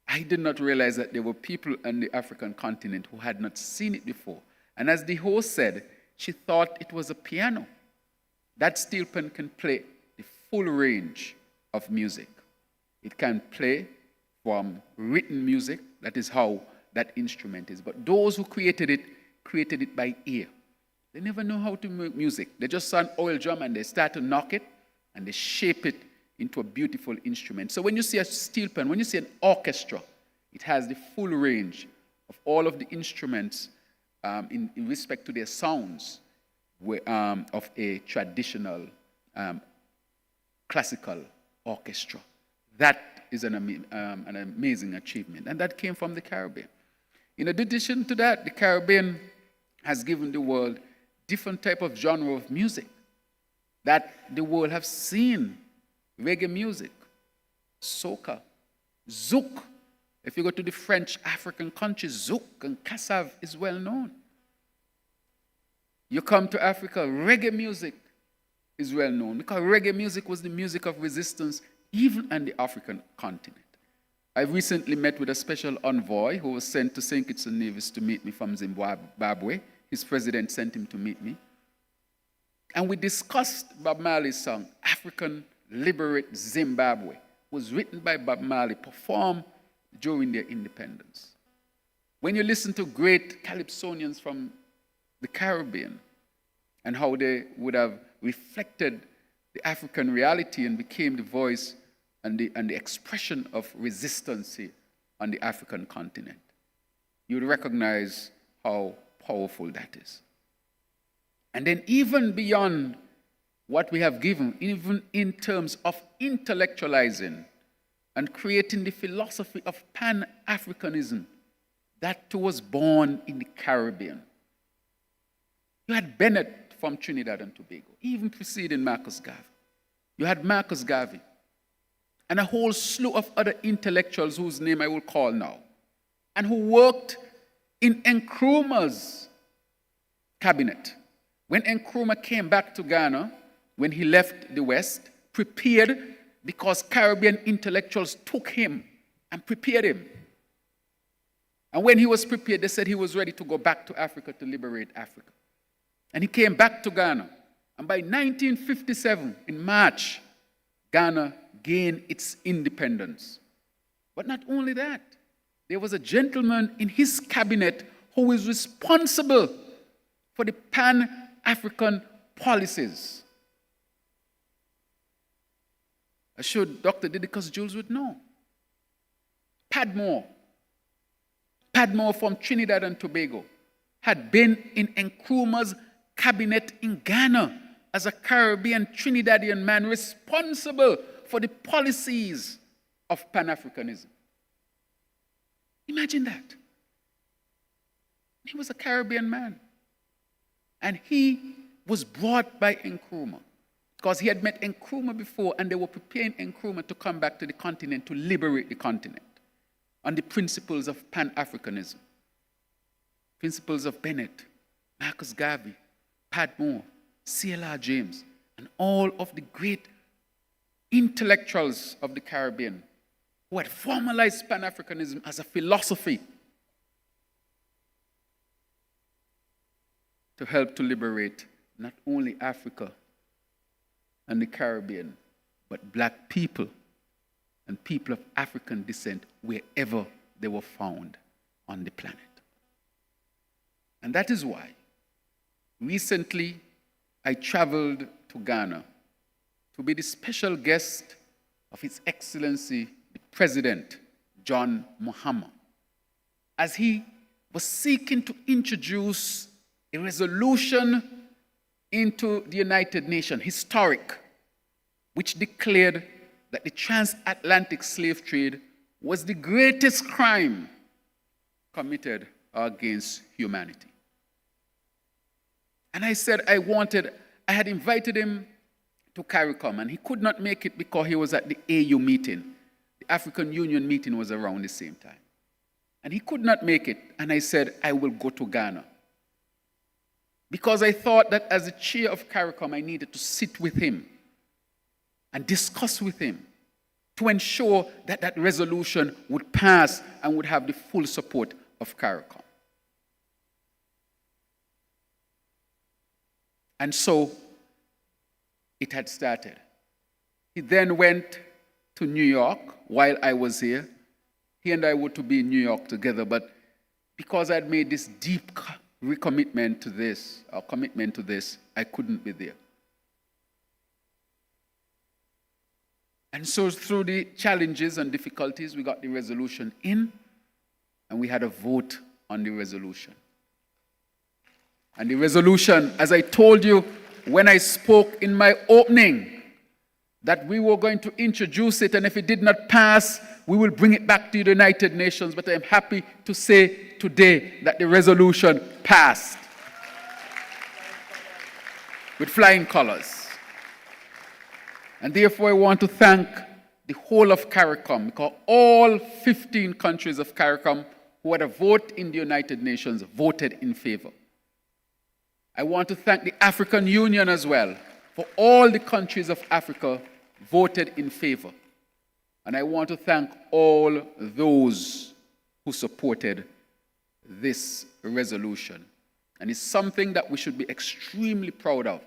I did not realize that there were people on the African continent who had not seen it before. And as the host said, she thought it was a piano. That steel pan can play the full range of music. It can play from written music, that is how that instrument is. But those who created it by ear. They never know how to make music. They just saw an oil drum and they start to knock it and they shape it into a beautiful instrument. So when you see a steel pan, when you see an orchestra, it has the full range of all of the instruments in respect to their sounds of a traditional classical orchestra. That is an amazing achievement, and that came from the Caribbean. In addition to that, the Caribbean has given the world different type of genre of music that the world have seen. Reggae music, soca, zouk. If you go to the French African countries, zouk and kassav is well known. You come to Africa, reggae music is well known because reggae music was the music of resistance even on the African continent. I recently met with a special envoy who was sent to St. Kitts and Nevis to meet me from Zimbabwe. His president sent him to meet me. And we discussed Bob Marley's song, African Liberate Zimbabwe, was written by Bob Marley, performed during their independence. When you listen to great calypsonians from the Caribbean and how they would have reflected the African reality and became the voice and the expression of resistance here on the African continent, you would recognize how powerful that is. And then even beyond what we have given, even in terms of intellectualizing and creating the philosophy of Pan-Africanism, that too was born in the Caribbean. You had Bennett from Trinidad and Tobago, even preceding Marcus Garvey. You had Marcus Garvey and a whole slew of other intellectuals whose name I will call now, and who worked in Nkrumah's cabinet. When Nkrumah came back to Ghana, when he left the West, prepared because Caribbean intellectuals took him and prepared him. And when he was prepared, they said he was ready to go back to Africa to liberate Africa. And he came back to Ghana. And by 1957, in March, Ghana gained its independence. But not only that, there was a gentleman in his cabinet who was responsible for the Pan-African policies. I should Dr. Didicus Jules would know. Padmore. Padmore from Trinidad and Tobago, had been in Nkrumah's cabinet in Ghana as a Caribbean Trinidadian man responsible for the policies of Pan-Africanism. Imagine that. He was a Caribbean man. And he was brought by Nkrumah because he had met Nkrumah before, and they were preparing Nkrumah to come back to the continent to liberate the continent on the principles of Pan-Africanism. Principles of Bennett, Marcus Garvey, Padmore, C.L.R. James, and all of the great intellectuals of the Caribbean who had formalized Pan-Africanism as a philosophy to help to liberate not only Africa and the Caribbean, but black people and people of African descent wherever they were found on the planet. And that is why recently I traveled to Ghana to be the special guest of His Excellency, the President, John Mahama, as he was seeking to introduce a resolution into the United Nations, historic, which declared that the transatlantic slave trade was the greatest crime committed against humanity. And I said I had invited him to CARICOM, and he could not make it because he was at the AU meeting. The African Union meeting was around the same time. And he could not make it, and I said, I will go to Ghana. Because I thought that as the chair of CARICOM, I needed to sit with him and discuss with him to ensure that that resolution would pass and would have the full support of CARICOM. And so it had started. He then went to New York while I was here. He and I were to be in New York together, but because I'd made this deep commitment to this, I couldn't be there. And so through the challenges and difficulties, we got the resolution in, and we had a vote on the resolution. And the resolution, as I told you when I spoke in my opening, that we were going to introduce it, and if it did not pass, we will bring it back to the United Nations. But I am happy to say today that the resolution passed with flying colors. And therefore, I want to thank the whole of CARICOM, because all 15 countries of CARICOM who had a vote in the United Nations voted in favor. I want to thank the African Union as well, for all the countries of Africa voted in favor. And I want to thank all those who supported this resolution. And it's something that we should be extremely proud of,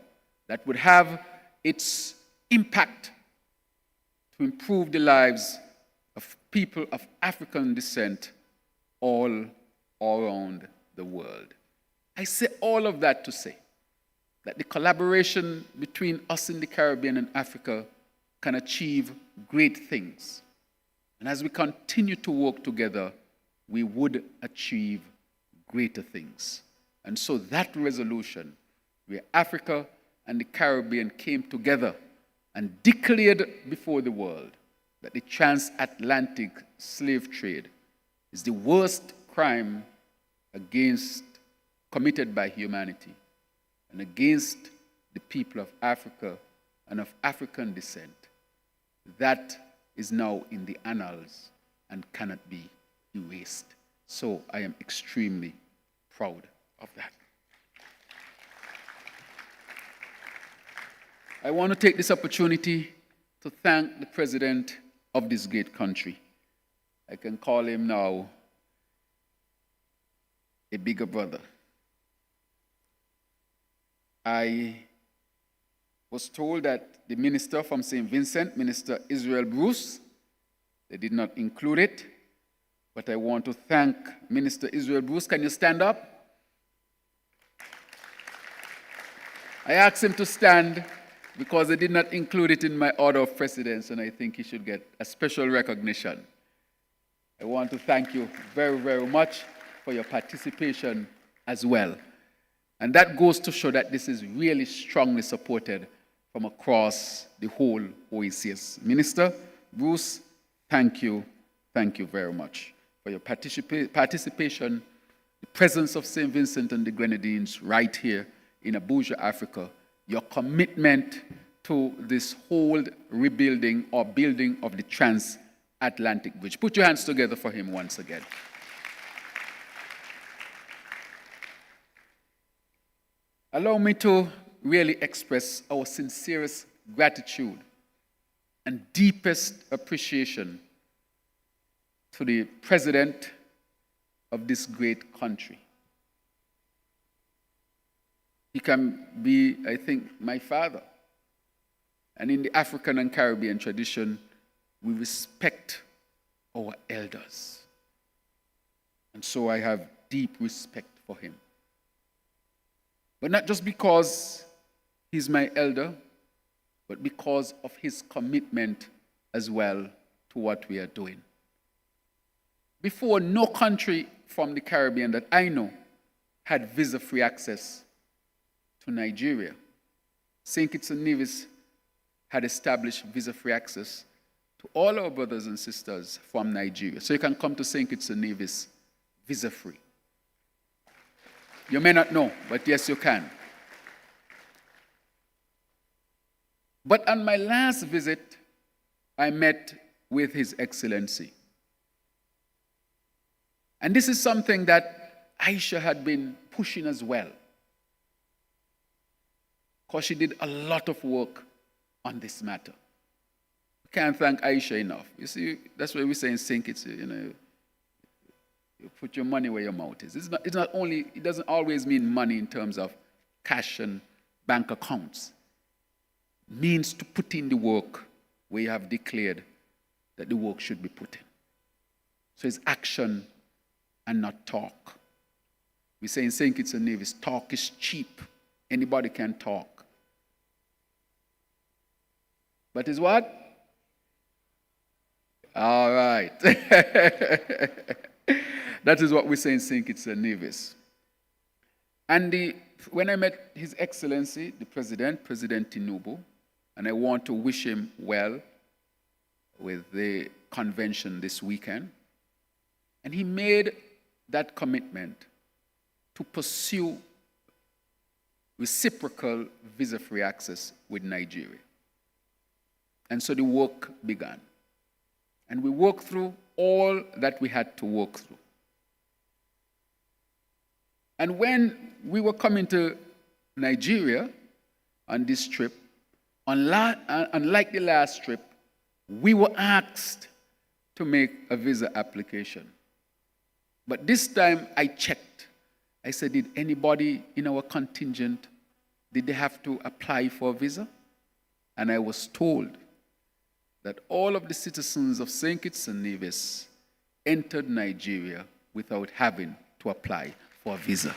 that would have its impact to improve the lives of people of African descent all around the world. I say all of that to say that the collaboration between us in the Caribbean and Africa can achieve great things. And as we continue to work together, we would achieve greater things. And so that resolution, where Africa and the Caribbean came together and declared before the world that the transatlantic slave trade is the worst crime committed by humanity and against the people of Africa and of African descent, that is now in the annals and cannot be erased. So I am extremely proud of that. I want to take this opportunity to thank the President of this great country. I can call him now a bigger brother. I was told that the minister from St. Vincent, Minister Israel Bruce, they did not include it, but I want to thank Minister Israel Bruce. Can you stand up? I asked him to stand because they did not include it in my order of precedence, and I think he should get a special recognition. I want to thank you very, very much. for your participation as well. And that goes to show that this is really strongly supported from across the whole OECS. Minister Bruce, thank you very much for your participation, the presence of St. Vincent and the Grenadines right here in Abuja, Africa, your commitment to this whole rebuilding or building of the transatlantic bridge. Put your hands together for him once again. Allow me to really express our sincerest gratitude and deepest appreciation to the President of this great country. He can be, I think, my father. And in the African and Caribbean tradition, we respect our elders. And so I have deep respect for him. But not just because he's my elder, but because of his commitment as well to what we are doing. Before, no country from the Caribbean that I know had visa-free access to Nigeria. St. Kitts and Nevis had established visa-free access to all our brothers and sisters from Nigeria. So you can come to St. Kitts and Nevis visa-free. You may not know, but yes, you can. But on my last visit, I met with His Excellency. And this is something that Aisha had been pushing as well, because she did a lot of work on this matter. We can't thank Aisha enough. You see, that's why we say in St. Kitts, you put your money where your mouth is. It's not only, it doesn't always mean money in terms of cash and bank accounts. It means to put in the work where you have declared that the work should be put in. So it's action and not talk. We say in St. Kitts and Nevis, talk is cheap. Anybody can talk. But is what? All right. That is what we say in St. Kitts and Nevis. And when I met His Excellency, the President Tinubu, and I want to wish him well with the convention this weekend, and he made that commitment to pursue reciprocal visa-free access with Nigeria. And so the work began. And we worked through all that we had to work through. And when we were coming to Nigeria on this trip, unlike the last trip, we were asked to make a visa application. But this time I checked. I said, did anybody in our contingent, did they have to apply for a visa? And I was told that all of the citizens of St. Kitts and Nevis entered Nigeria without having to apply for a visa.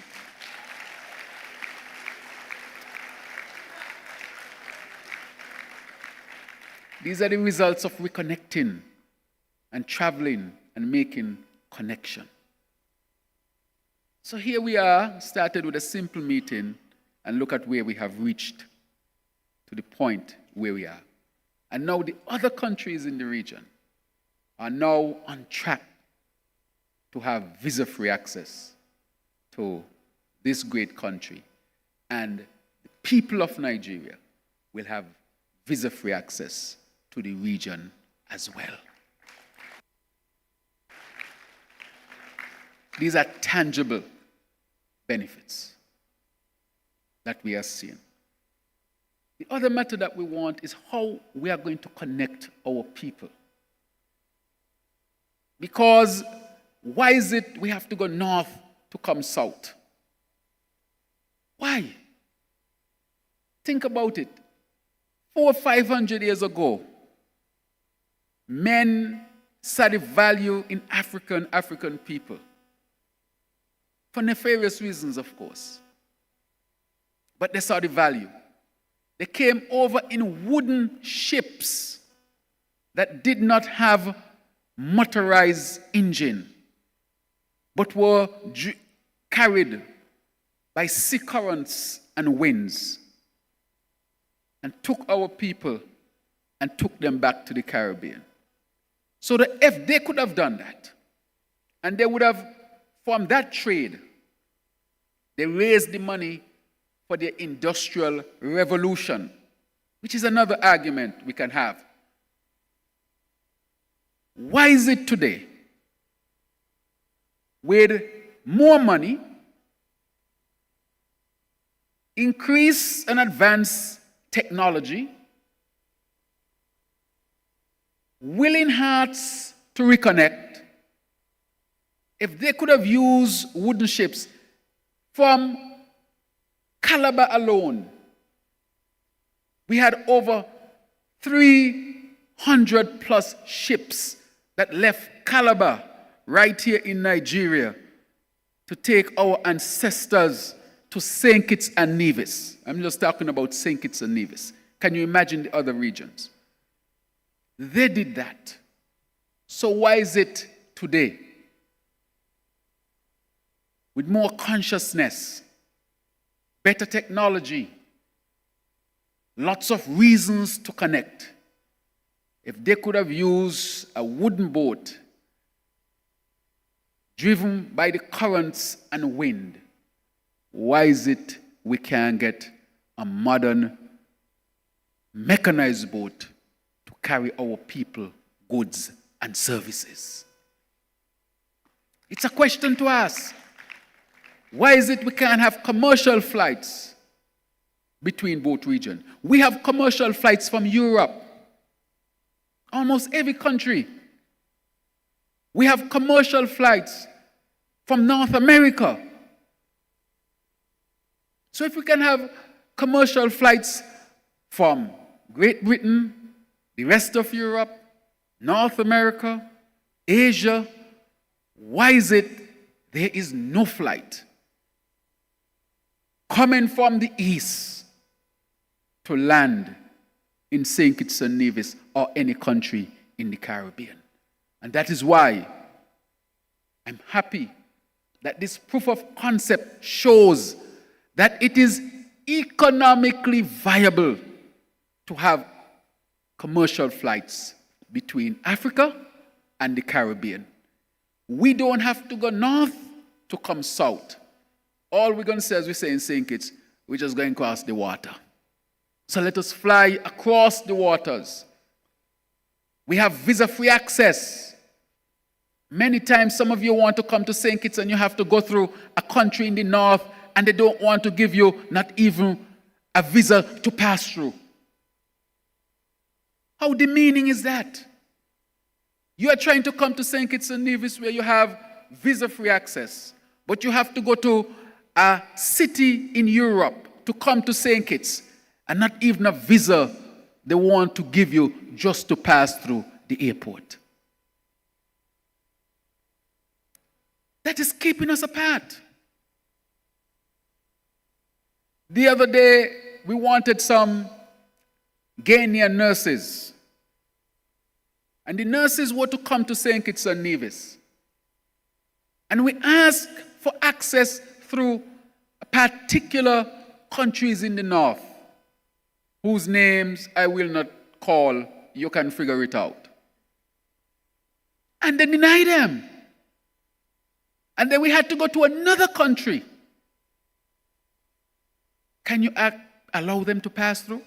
These are the results of reconnecting and traveling and making connection. So here we are, started with a simple meeting, and look at where we have reached to the point where we are. And now the other countries in the region are now on track to have visa-free access to this great country. And the people of Nigeria will have visa-free access to the region as well. These are tangible benefits that we are seeing. The other matter that we want is how we are going to connect our people. Because why is it we have to go north to come south? Why? Think about it. 400 or 500 years ago, men saw the value in African people. For nefarious reasons, of course. But they saw the value. They came over in wooden ships that did not have motorized engine. but were carried by sea currents and winds and took our people and took them back to the Caribbean. So that if they could have done that, and they would have, from that trade, they raised the money for the Industrial Revolution, which is another argument we can have. Why is it today, with more money, increase and advance technology, willing hearts to reconnect, if they could have used wooden ships from Calabar alone, we had over 300 plus ships that left Calabar right here in Nigeria to take our ancestors to St. Kitts and Nevis. I'm just talking about St. Kitts and Nevis. Can you imagine the other regions? They did that. So why is it today, with more consciousness, better technology, lots of reasons to connect, if they could have used a wooden boat driven by the currents and wind, why is it we can't get a modern mechanized boat to carry our people, goods, and services? It's a question to ask. Why is it we can't have commercial flights between both regions? We have commercial flights from Europe, almost every country. We have commercial flights from North America. So if we can have commercial flights from Great Britain, the rest of Europe, North America, Asia, why is it there is no flight coming from the east to land in St. Kitts and Nevis or any country in the Caribbean? And that is why I'm happy that this proof of concept shows that it is economically viable to have commercial flights between Africa and the Caribbean. We don't have to go north to come south. All we're going to say, as we say in St. Kitts, we're just going across the water. So let us fly across the waters. We have visa-free access. Many times some of you want to come to St. Kitts and you have to go through a country in the north and they don't want to give you not even a visa to pass through. How demeaning is that? You are trying to come to St. Kitts and Nevis where you have visa-free access, but you have to go to a city in Europe to come to St. Kitts, and not even a visa they want to give you just to pass through the airport. That is keeping us apart. The other day, we wanted some Ghanaian nurses. And the nurses were to come to St. Kitts and Nevis. And we asked for access through particular countries in the north, whose names I will not call. You can figure it out. And they denied them. And then we had to go to another country. Can you allow them to pass through?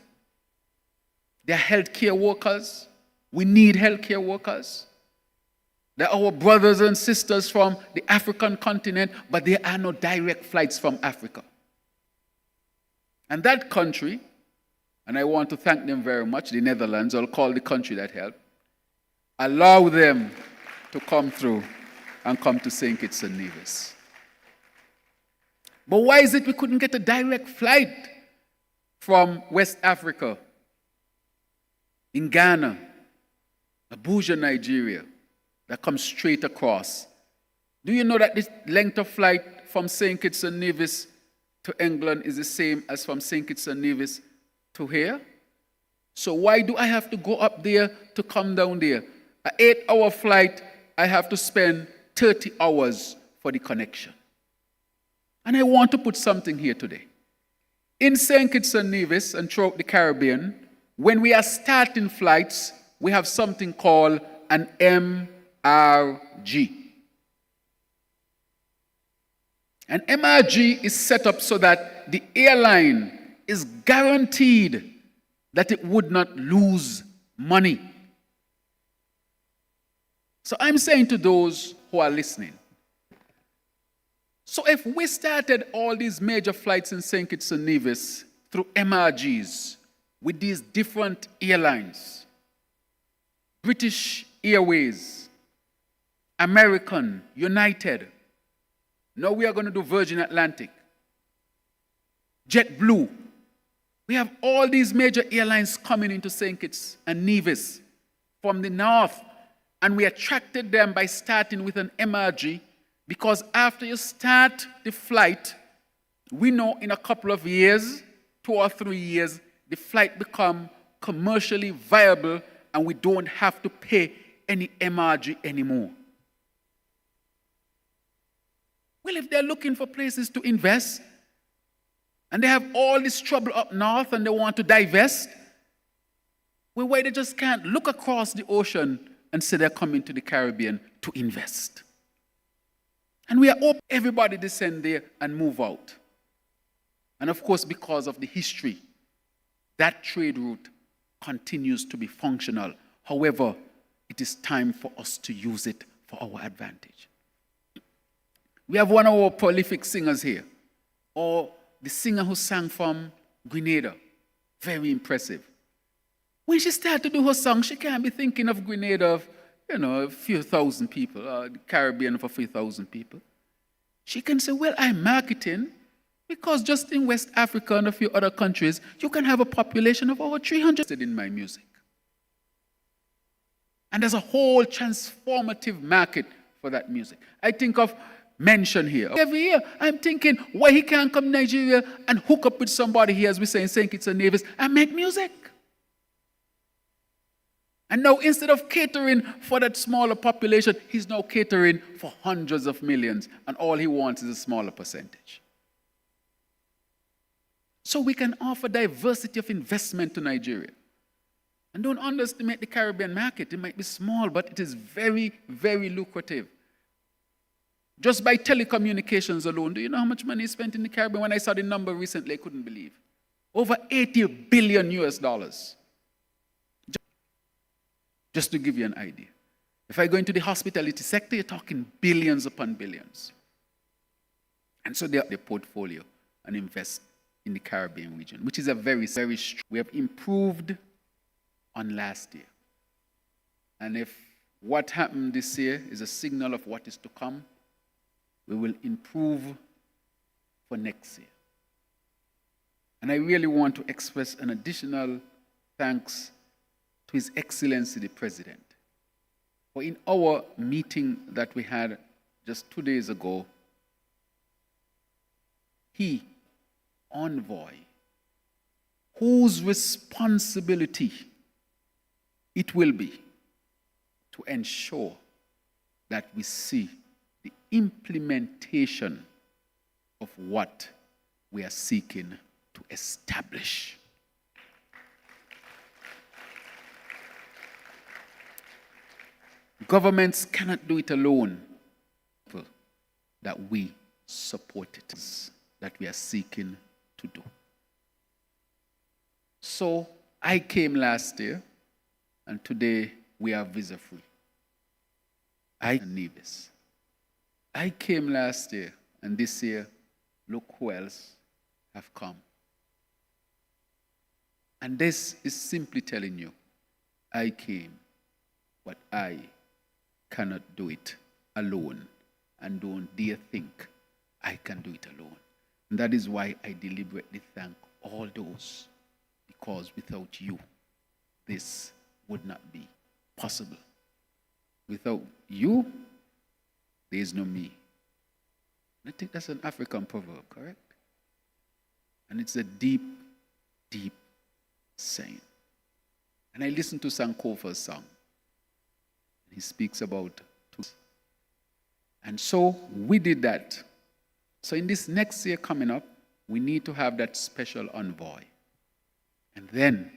They're healthcare workers. We need healthcare workers. They're our brothers and sisters from the African continent, but there are no direct flights from Africa. And that country, and I want to thank them very much, the Netherlands, I'll call the country that helped, allow them to come through and come to St. Kitts and Nevis. But why is it we couldn't get a direct flight from West Africa, in Ghana, Abuja, Nigeria, that comes straight across? Do you know that the length of flight from St. Kitts and Nevis to England is the same as from St. Kitts and Nevis to here? So why do I have to go up there to come down there? An 8-hour flight, I have to spend 30 hours for the connection. And I want to put something here today. In St. Kitts and Nevis and throughout the Caribbean, when we are starting flights, we have something called an MRG. An MRG is set up so that the airline is guaranteed that it would not lose money. So I'm saying to those who are listening, so if we started all these major flights in St. Kitts and Nevis through MRGs with these different airlines, British Airways, American, United, now we are going to do Virgin Atlantic, JetBlue. We have all these major airlines coming into St. Kitts and Nevis from the north, and we attracted them by starting with an MRG, because after you start the flight, we know in a couple of years, 2 or 3 years, the flight become commercially viable and we don't have to pay any MRG anymore. Well, if they're looking for places to invest and they have all this trouble up north and they want to divest, well, why they just can't look across the ocean and say they're coming to the Caribbean to invest? And we are open, everybody descend there and move out. And of course, because of the history, that trade route continues to be functional. However, it is time for us to use it for our advantage. We have one of our prolific singers here, or the singer who sang from Grenada. Very impressive. When she started to do her song, she can't be thinking of Grenada of, a few thousand people, or the Caribbean of a few thousand people. She can say, well, I'm marketing, because just in West Africa and a few other countries, you can have a population of over 300 in my music. And there's a whole transformative market for that music. I think of Mention here. Every year, I'm thinking, why he can't come to Nigeria and hook up with somebody here, as we say in St. Kitts and Nevis, and make music. And now, instead of catering for that smaller population, he's now catering for hundreds of millions, and all he wants is a smaller percentage. So we can offer diversity of investment to Nigeria. And don't underestimate the Caribbean market. It might be small, but it is very, very lucrative. Just by telecommunications alone, do you know how much money is spent in the Caribbean? When I saw the number recently, I couldn't believe. Over $80 billion US. Just to give you an idea. If I go into the hospitality sector, you're talking billions upon billions. And so they have their portfolio and invest in the Caribbean region, which is a very, very strong. We have improved on last year. And if what happened this year is a signal of what is to come, we will improve for next year. And I really want to express an additional thanks to His Excellency the President. For in our meeting that we had just 2 days ago, he, envoy, whose responsibility it will be to ensure that we see the implementation of what we are seeking to establish. Governments cannot do it alone. That we support it, that we are seeking to do. So I came last year, and today we are visa-free. I Nevis. I came last year, and this year, look who else have come. And this is simply telling you, I came, but I cannot do it alone. And don't dare think I can do it alone. And that is why I deliberately thank all those, because without you, this would not be possible. Without you, there is no me. And I think that's an African proverb, correct? And it's a deep, deep saying. And I listened to Sankofa's song. He speaks about two. And so we did that. So in this next year coming up, we need to have that special envoy. And then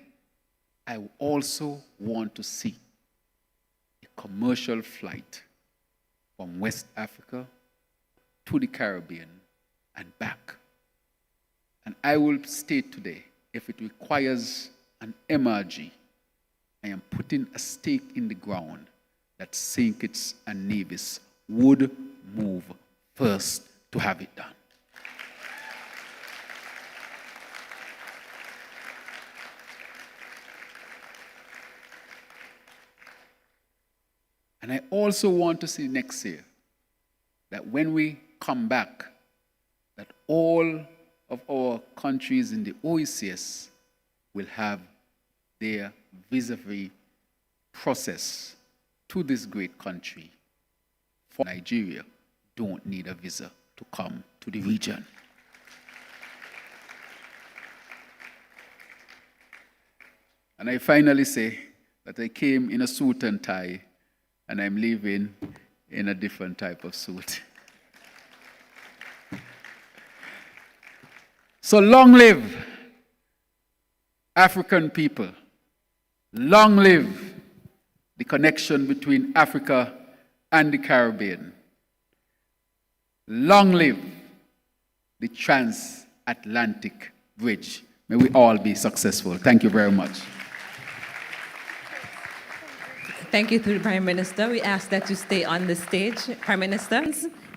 I also want to see a commercial flight from West Africa to the Caribbean and back. And I will state today, if it requires an MRG, I am putting a stake in the ground that St. Kitts and Nevis would move first to have it done. And I also want to see next year that when we come back, that all of our countries in the OECS will have their visa-free process to this great country. For Nigeria, don't need a visa to come to the region. And I finally say that I came in a suit and tie, and I'm leaving in a different type of suit. So long live African people. Long live the connection between Africa and the Caribbean. Long live the transatlantic bridge. May we all be successful. Thank you very much. Thank you to the Prime Minister. We ask that you stay on the stage, Prime Minister,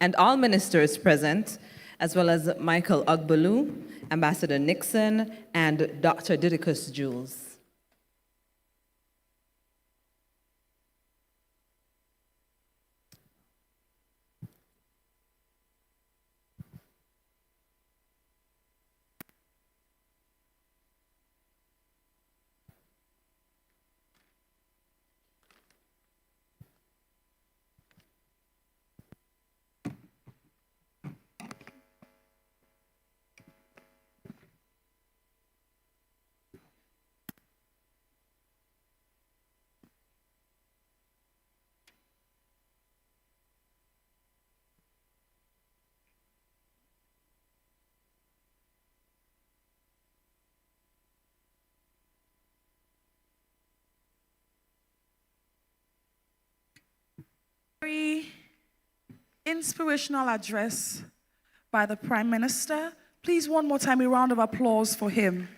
and all ministers present, as well as Michael Ogbalu, Ambassador Nixon, and Dr. Didicus Jules. Very inspirational address by the Prime Minister. Please, one more time, a round of applause for him.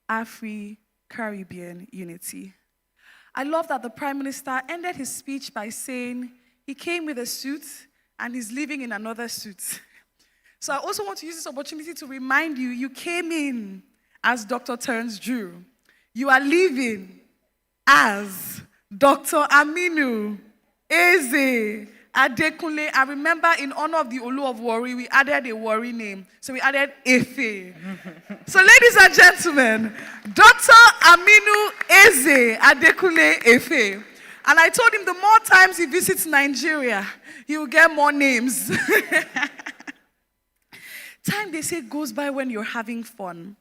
Afri-Caribbean unity. I love that the Prime Minister ended his speech by saying he came with a suit and he's leaving in another suit. So I also want to use this opportunity to remind you, you came in as Dr. Terence Drew. You are leaving as Dr. Aminu Eze Adekunle. I remember in honor of the Olu of Warri, we added a Warri name. So we added Efe. So ladies and gentlemen, Dr. Aminu Eze Adekunle Efe. And I told him the more times he visits Nigeria, he will get more names. Time, they say, goes by when you're having fun.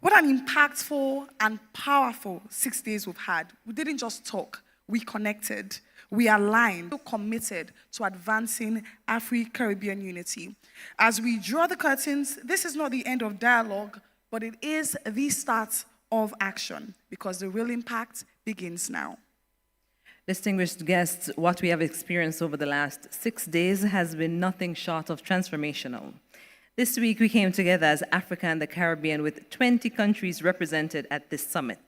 What an impactful and powerful 6 days we've had. We didn't just talk, we connected. We are aligned, so committed to advancing Afri-Caribbean unity. As we draw the curtains, this is not the end of dialogue, but it is the start of action, because the real impact begins now. Distinguished guests, what we have experienced over the last 6 days has been nothing short of transformational. This week, we came together as Africa and the Caribbean with 20 countries represented at this summit.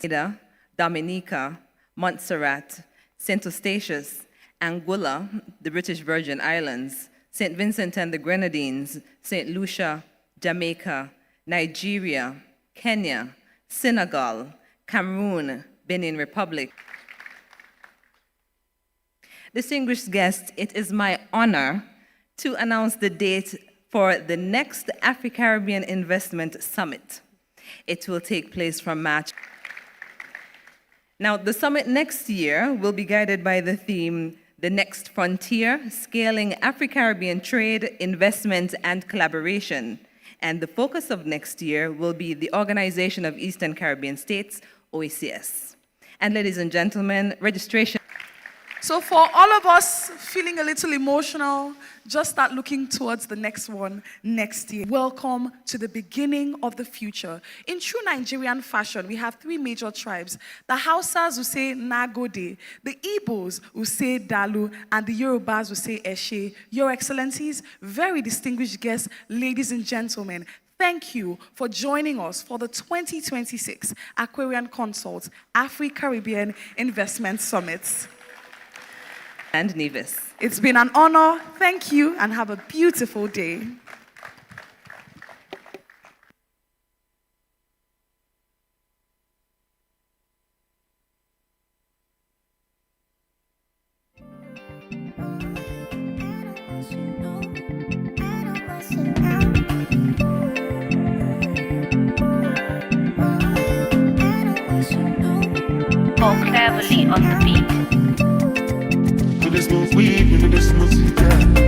Dominica, Montserrat, St. Eustatius, Anguilla, the British Virgin Islands, St. Vincent and the Grenadines, St. Lucia, Jamaica, Nigeria, Kenya, Senegal, Cameroon, Benin Republic. Distinguished guests, it is my honor to announce the date for the next Afri-Caribbean Investment Summit. It will take place from March. Now, the summit next year will be guided by the theme, The Next Frontier, Scaling Afri-Caribbean Trade, Investment, and Collaboration. And the focus of next year will be the Organization of Eastern Caribbean States, OECS. And ladies and gentlemen, registration. So for all of us feeling a little emotional, just start looking towards the next one next year. Welcome to the beginning of the future. In true Nigerian fashion, we have three major tribes. The Hausas who say Nagode, the Igbos who say Dalu, and the Yorubas who say Eshe. Your Excellencies, very distinguished guests, ladies and gentlemen, thank you for joining us for the 2026 Aquarian Consult Afri-Caribbean Investment Summit. And Nevis. It's been an honor. Thank you and have a beautiful day. More cleverly on the beat. When they smoke weed, when they smoke cigar.